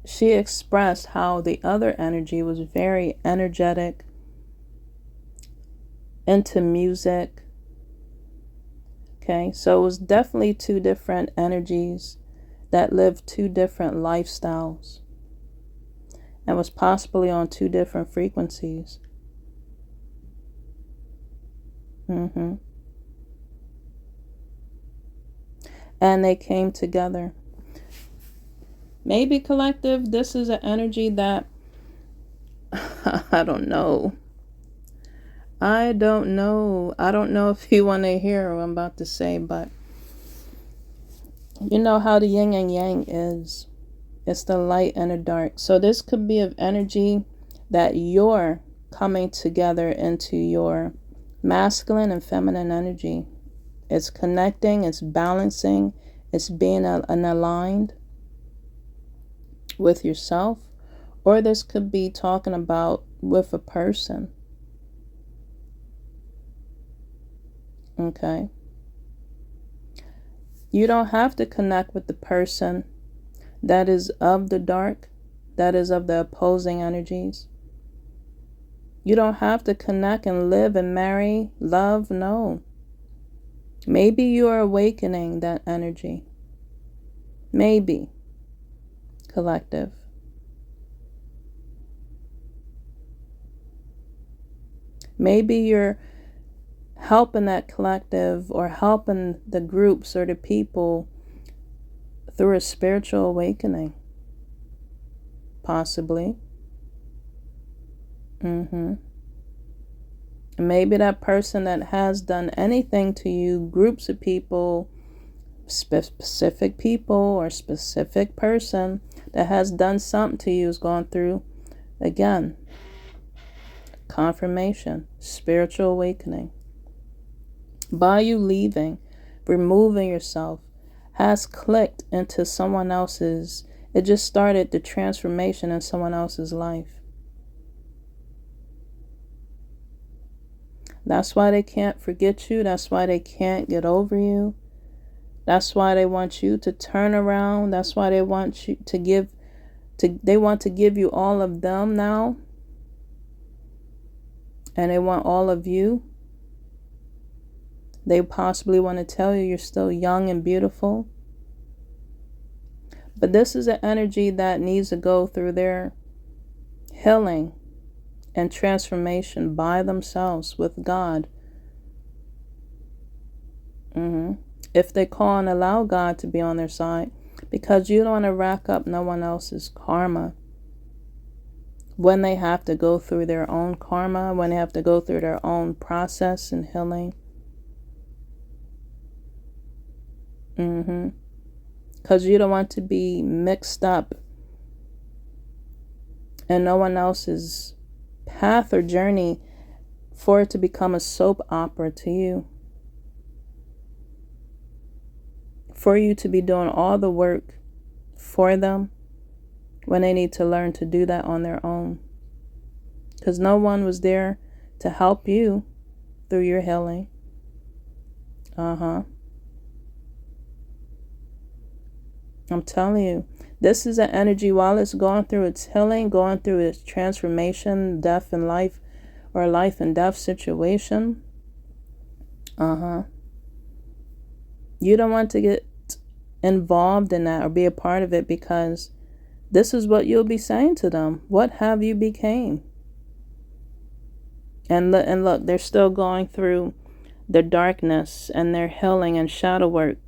she expressed how the other energy was very energetic, into music. Okay, so it was definitely two different energies that lived two different lifestyles and was possibly on two different frequencies. And they came together. Maybe collective, this is an energy that I don't know. I don't know if you want to hear what I'm about to say, but you know how the yin and yang is. It's the light and the dark. So this could be of energy that you're coming together into your masculine and feminine energy. It's connecting, it's balancing, it's being aligned with yourself. Or this could be talking about with a person. Okay. You don't have to connect with the person that is of the dark, that is of the opposing energies. You don't have to connect and live and marry, love, no. Maybe you are awakening that energy. Maybe. Collective. Maybe you're helping that collective or helping the groups or the people through a spiritual awakening. Possibly. Maybe that person that has done anything to you, groups of people, specific people or specific person that has done something to you is going through, again, confirmation, spiritual awakening. By you leaving, removing yourself, has clicked into someone else's, it just started the transformation in someone else's life. That's why they can't forget you. That's why they can't get over you. That's why they want you to turn around. That's why they want you to give, they want to give you all of them now. And they want all of you. They possibly want to tell you you're still young and beautiful. But this is an energy that needs to go through their healing and transformation by themselves with God. If they call and allow God to be on their side, because you don't want to rack up no one else's karma when they have to go through their own karma, when they have to go through their own process and healing. Because you don't want to be mixed up in no one else's path or journey for it to become a soap opera to you. For you to be doing all the work for them when they need to learn to do that on their own. Because no one was there to help you through your healing. I'm telling you, this is an energy while it's going through its healing, going through its transformation, death and life, or life and death situation. You don't want to get involved in that or be a part of it, because this is what you'll be saying to them. What have you became? And look, they're still going through their darkness and their healing and shadow work,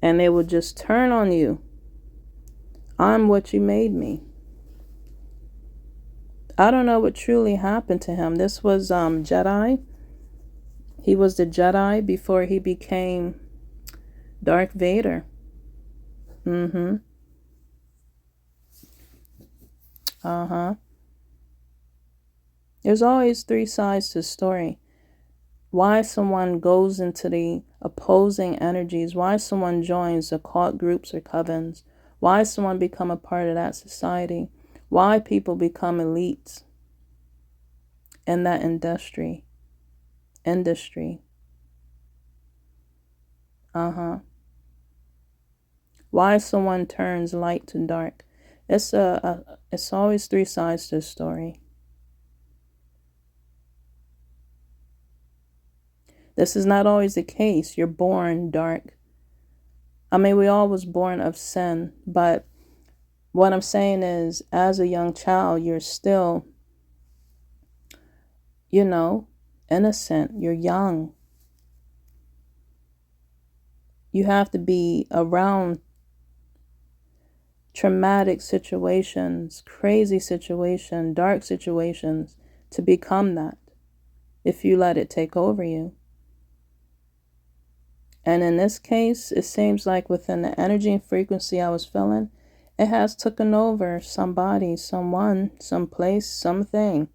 and they will just turn on you. I'm what you made me. I don't know what truly happened to him. This was Jedi. He was the Jedi before he became Darth Vader. There's always three sides to the story. Why someone goes into the opposing energies, why someone joins occult groups or covens, why someone become a part of that society, why people become elites in that industry. Why someone turns light to dark. It's always three sides to the story. This is not always the case. You're born dark. I mean, we all was born of sin, but what I'm saying is, as a young child, you're still, innocent. You're young. You have to be around traumatic situations, crazy situations, dark situations to become that, if you let it take over you. And in this case, it seems like within the energy and frequency I was feeling, It has taken over somebody, someone, someplace, something.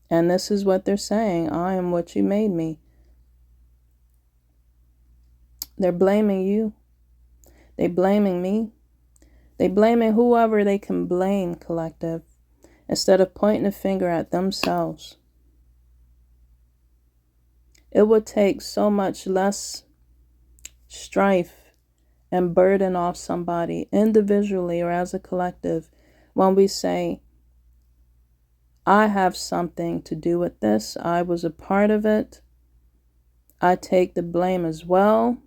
And this is what they're saying. I am what you made me. They're blaming you. They're blaming me. They're blaming whoever they can blame, collective, instead of pointing a finger at themselves. It would take so much less strife and burden off somebody individually or as a collective when we say, I have something to do with this. I was a part of it. I take the blame as well.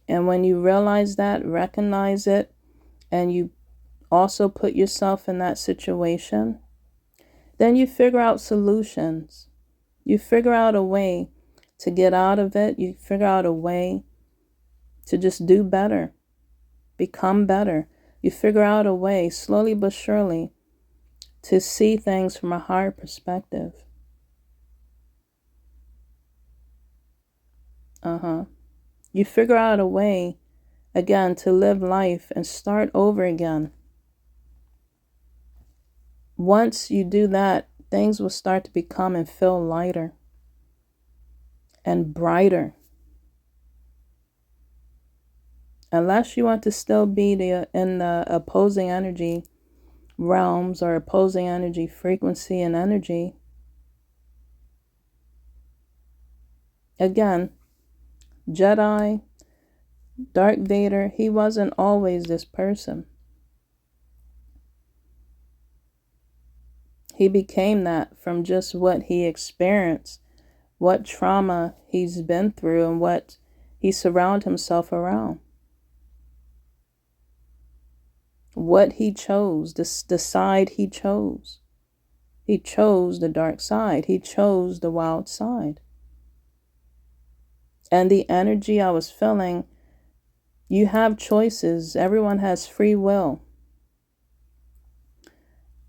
And when you realize that, recognize it, and you also put yourself in that situation, then you figure out solutions. You figure out a way to get out of it. You figure out a way to just do better, become better. You figure out a way, slowly but surely, to see things from a higher perspective. You figure out a way, again, to live life and start over again. Once you do that, things will start to become and feel lighter and brighter. Unless you want to still be in the opposing energy realms or opposing energy frequency and energy. Again, Jedi, Darth Vader, he wasn't always this person. He became that from just what he experienced, what trauma he's been through, and what he surrounded himself around. What he chose, the side he chose. He chose the dark side. He chose the wild side. And the energy I was feeling, you have choices. Everyone has free will.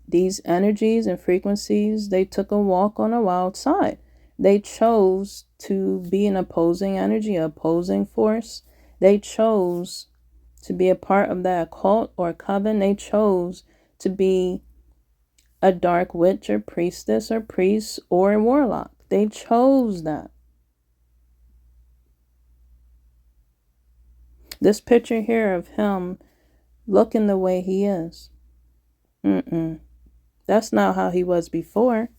These energies and frequencies, they took a walk on a wild side. They chose to be an opposing energy, opposing force. They chose to be a part of that occult or coven. They chose to be a dark witch or priestess or priest or a warlock. They chose that. This picture here of him looking the way he is. That's not how he was before.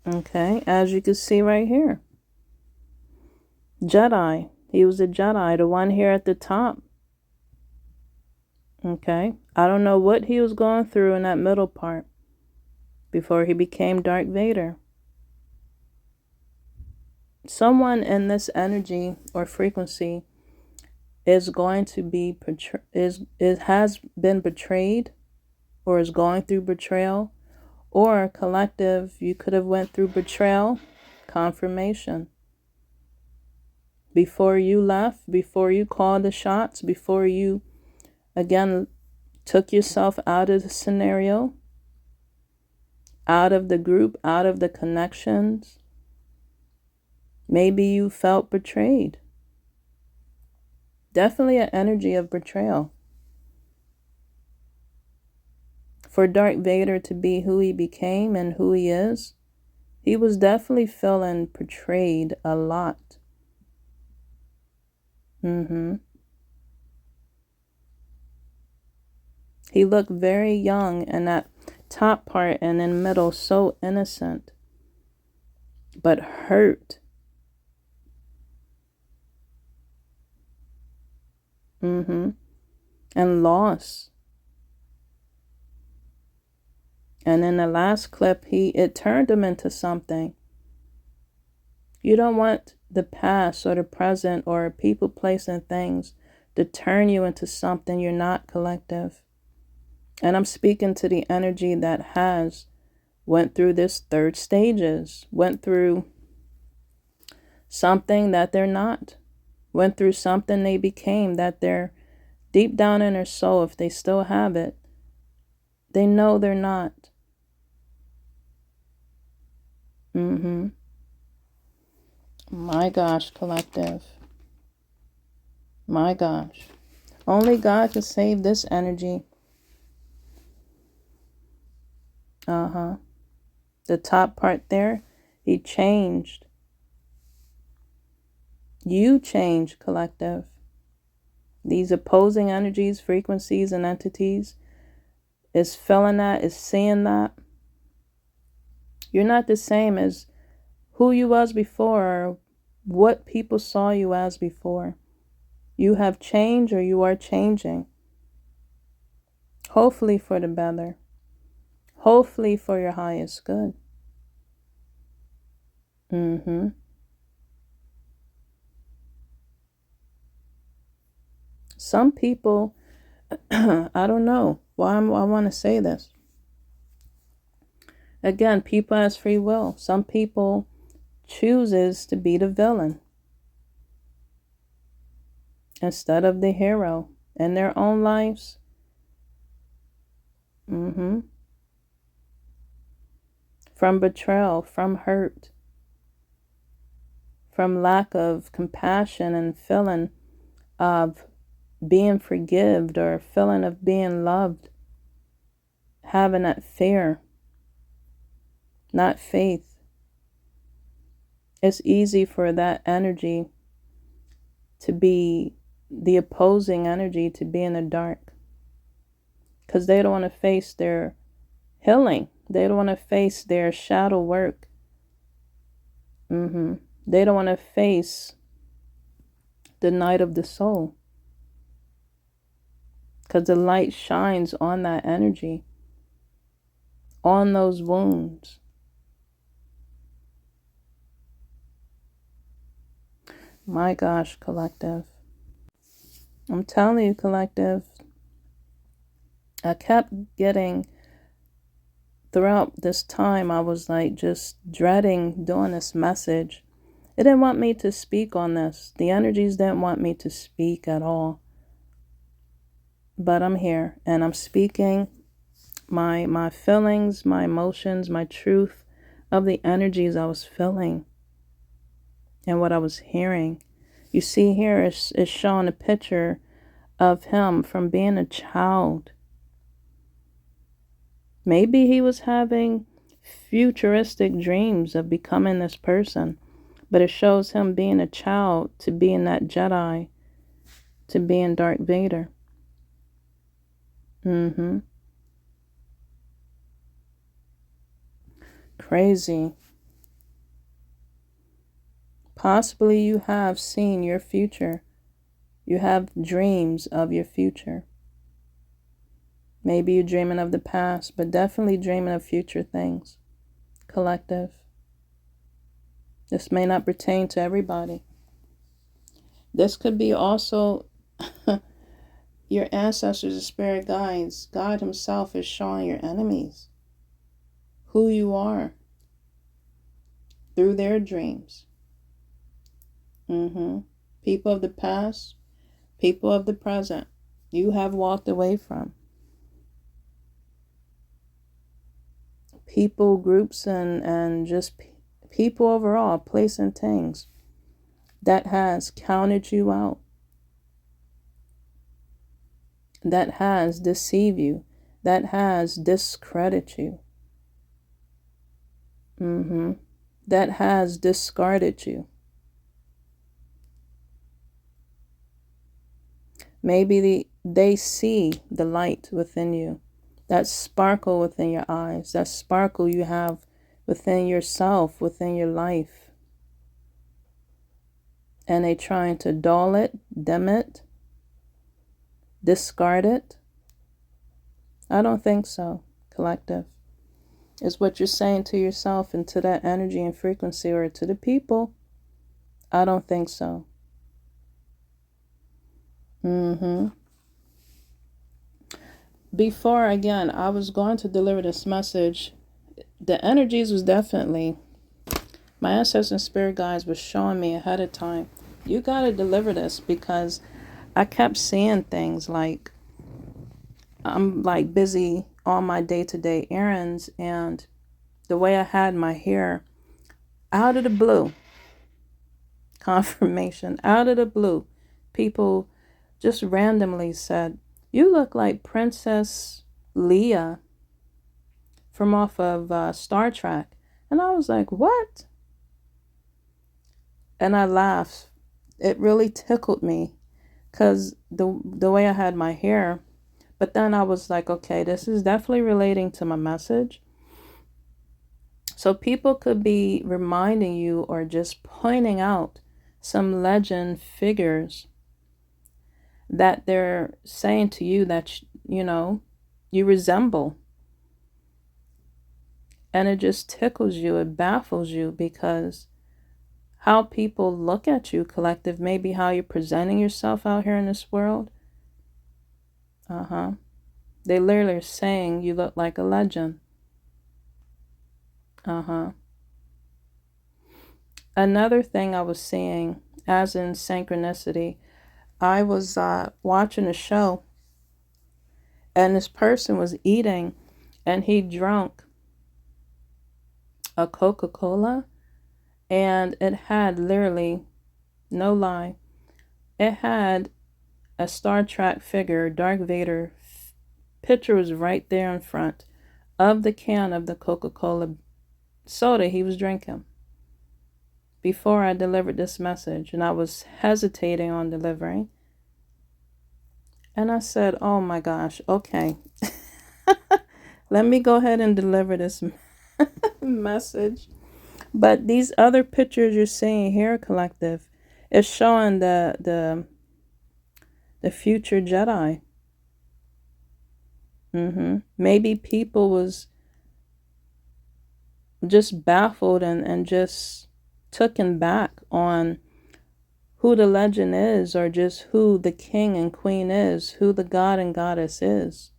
Okay, as you can see right here. Jedi. He was a Jedi, the one here at the top. Okay, I don't know what he was going through in that middle part before he became Darth Vader. Someone in this energy or frequency is going to be has been betrayed or is going through betrayal, or collective, you could have went through betrayal, confirmation. Before you left, before you called the shots, before you again took yourself out of the scenario, out of the group, out of the connections, maybe you felt betrayed. Definitely an energy of betrayal. For Darth Vader to be who he became and who he is, he was definitely feeling betrayed a lot. He looked very young in that top part and in the middle, so innocent, but hurt. And lost. And in the last clip, it turned him into something. You don't want the past or the present or people, place, and things to turn you into something you're not, collective. And I'm speaking to the energy that has went through this third stages, went through something that they're not, went through something they became that they're deep down in their soul, if they still have it, they know they're not. My gosh, collective. My gosh. Only God could save this energy. The top part there, he changed. You changed, collective. These opposing energies, frequencies, and entities is feeling that, is seeing that. You're not the same as who you was before or what people saw you as before. You have changed, or you are changing. Hopefully for the better. Hopefully for your highest good. Some people, I don't know why I want to say this. Again, people has free will. Some people chooses to be the villain instead of the hero in their own lives. From betrayal, from hurt, from lack of compassion and feeling of being forgived or feeling of being loved, having that fear, not faith. It's easy for that energy to be the opposing energy, to be in the dark, because they don't want to face their healing. They don't want to face their shadow work. They don't want to face the night of the soul, because the light shines on that energy, on those wounds. My gosh, collective. I'm telling you, collective, I kept getting, throughout this time, I was like just dreading doing this message. It didn't want me to speak on this. The energies didn't want me to speak at all. But I'm here and I'm speaking my feelings, my emotions, my truth of the energies I was feeling and what I was hearing. You see here is showing a picture of him from being a child. Maybe he was having futuristic dreams of becoming this person, but it shows him being a child to being that Jedi, to being Darth Vader. Crazy. Possibly you have seen your future. You have dreams of your future. Maybe you're dreaming of the past, but definitely dreaming of future things. Collective. This may not pertain to everybody. This could be also your ancestors and spirit guides. God himself is showing your enemies who you are through their dreams. People of the past, people of the present, you have walked away from. People, groups, and just people overall, place and things that has counted you out, that has deceived you, that has discredited you, that has discarded you. Maybe they see the light within you, that sparkle within your eyes, that sparkle you have within yourself, within your life. And they trying to dull it, dim it, discard it. I don't think so, collective. It's what you're saying to yourself and to that energy and frequency, or to the people. I don't think so. Before, again, I was going to deliver this message. The energies was definitely, my ancestors and spirit guides was showing me ahead of time, you got to deliver this, because I kept seeing things like, I'm like busy on my day-to-day errands, and the way I had my hair, out of the blue, confirmation, out of the blue, people just randomly said, "You look like Princess Leia from off of Star Trek." And I was like, "What?" And I laughed. It really tickled me because the way I had my hair. But then I was like, okay, this is definitely relating to my message. So people could be reminding you or just pointing out some legend figures that they're saying to you that, you resemble. And it just tickles you, it baffles you, because how people look at you, collective, maybe how you're presenting yourself out here in this world. They literally are saying you look like a legend. Another thing I was seeing, as in synchronicity, I was watching a show, and this person was eating, and he drank a Coca-Cola, and it had literally, no lie, it had a Star Trek figure, Darth Vader picture was right there in front of the can of the Coca-Cola soda he was drinking before I delivered this message, and I was hesitating on delivering. And I said, oh my gosh, okay. Let me go ahead and deliver this message. But these other pictures you're seeing here, collective, is showing the future Jedi. Maybe people was just baffled and just taken back on who the legend is, or just who the king and queen is, who the god and goddess is.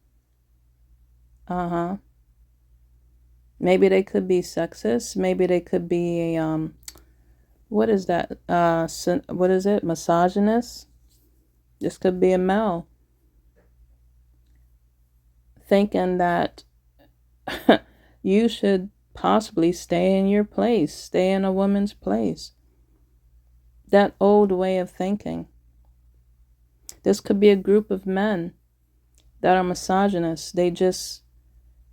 Maybe they could be sexist. Maybe they could be a what is that? What is it? Misogynist. This could be a male thinking that you should possibly stay in your place, stay in a woman's place. That old way of thinking. This could be a group of men that are misogynists. They just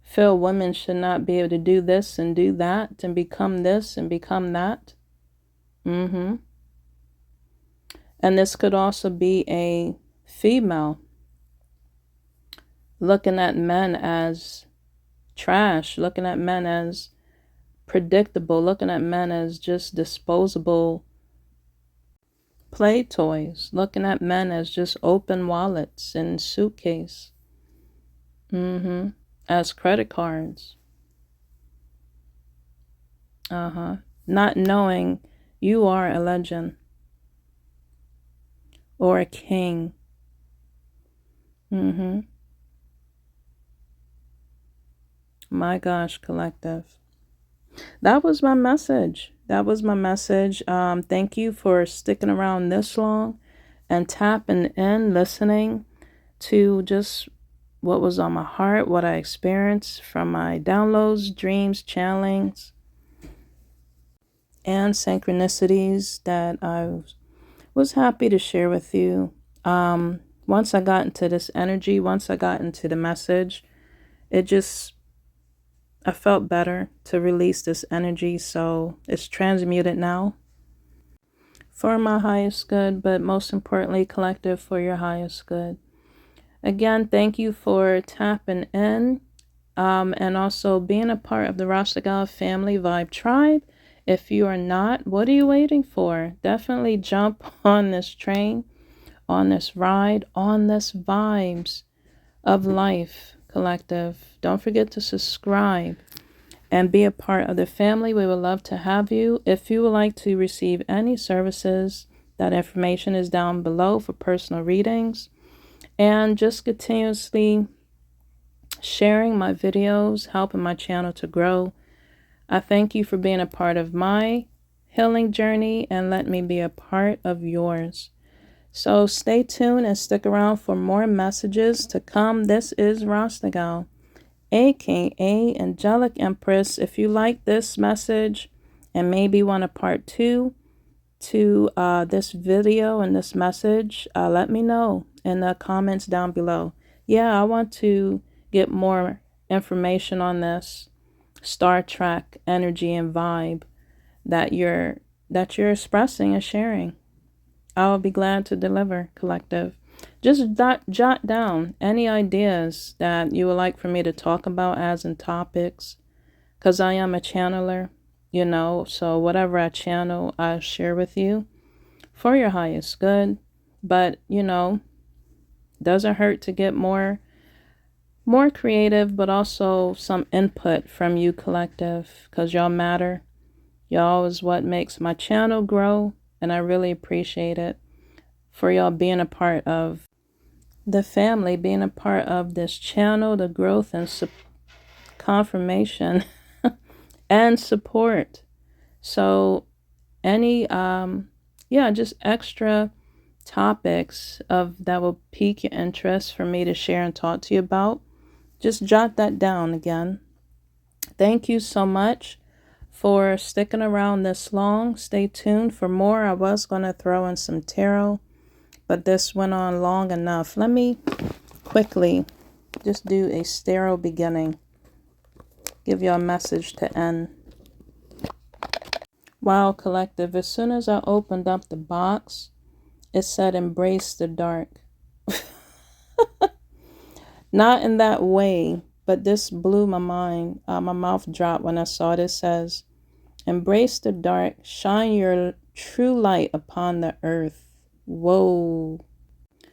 feel women should not be able to do this and do that and become this and become that. And this could also be a female looking at men as trash, looking at men as predictable, looking at men as just disposable play toys, looking at men as just open wallets and suitcase, as credit cards. Not knowing you are a legend or a king. My gosh, collective. That was my message. Thank you for sticking around this long and tapping in, listening to just what was on my heart, what I experienced from my downloads, dreams, channelings, and synchronicities that I was happy to share with you. Once I got into this energy, once I got into the message, I felt better to release this energy, so it's transmuted now for my highest good, but most importantly, collective, for your highest good. Again, thank you for tapping in, and also being a part of the Rasta Gal family vibe tribe. If you are not, what are you waiting for? Definitely jump on this train, on this ride, on this vibes of life, collective. Don't forget to subscribe and be a part of the family. We would love to have you. If you would like to receive any services, that information is down below for personal readings. And just continuously sharing my videos, helping my channel to grow. I thank you for being a part of my healing journey, and let me be a part of yours. So stay tuned and stick around for more messages to come. This is Rasta Gal, aka Angelic Empress. If you like this message and maybe want a part 2, to this video and this message, let me know in the comments down below. Yeah, I want to get more information on this Star Trek energy and vibe that you're expressing and sharing. I'll be glad to deliver, collective. Just jot down any ideas that you would like for me to talk about as in topics, because I am a channeler, you know, so whatever I channel, I share with you for your highest good. But, you know, doesn't hurt to get more creative, but also some input from you, collective, because y'all matter. Y'all is what makes my channel grow, and I really appreciate it for y'all being a part of the family, being a part of this channel, the growth and confirmation and support. So any yeah, just extra topics of that will pique your interest for me to share and talk to you about, just jot that down again. Thank you so much for sticking around this long. Stay tuned for more. I was going to throw in some tarot, but this went on long enough. Let me quickly just do a sterile beginning. Give you a message to end. Wow, collective, as soon as I opened up the box, it said embrace the dark. Not in that way, but this blew my mind. My mouth dropped when I saw it. It says, embrace the dark, shine your true light upon the earth. Whoa.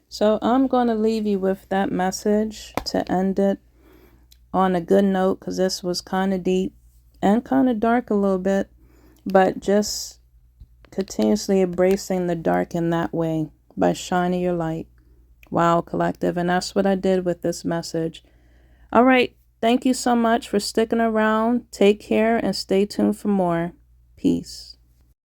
So I'm going to leave you with that message to end it on a good note, because this was kind of deep and kind of dark a little bit, but just continuously embracing the dark in that way by shining your light. Wow, collective. And that's what I did with this message. All right. Thank you so much for sticking around. Take care and stay tuned for more. Peace.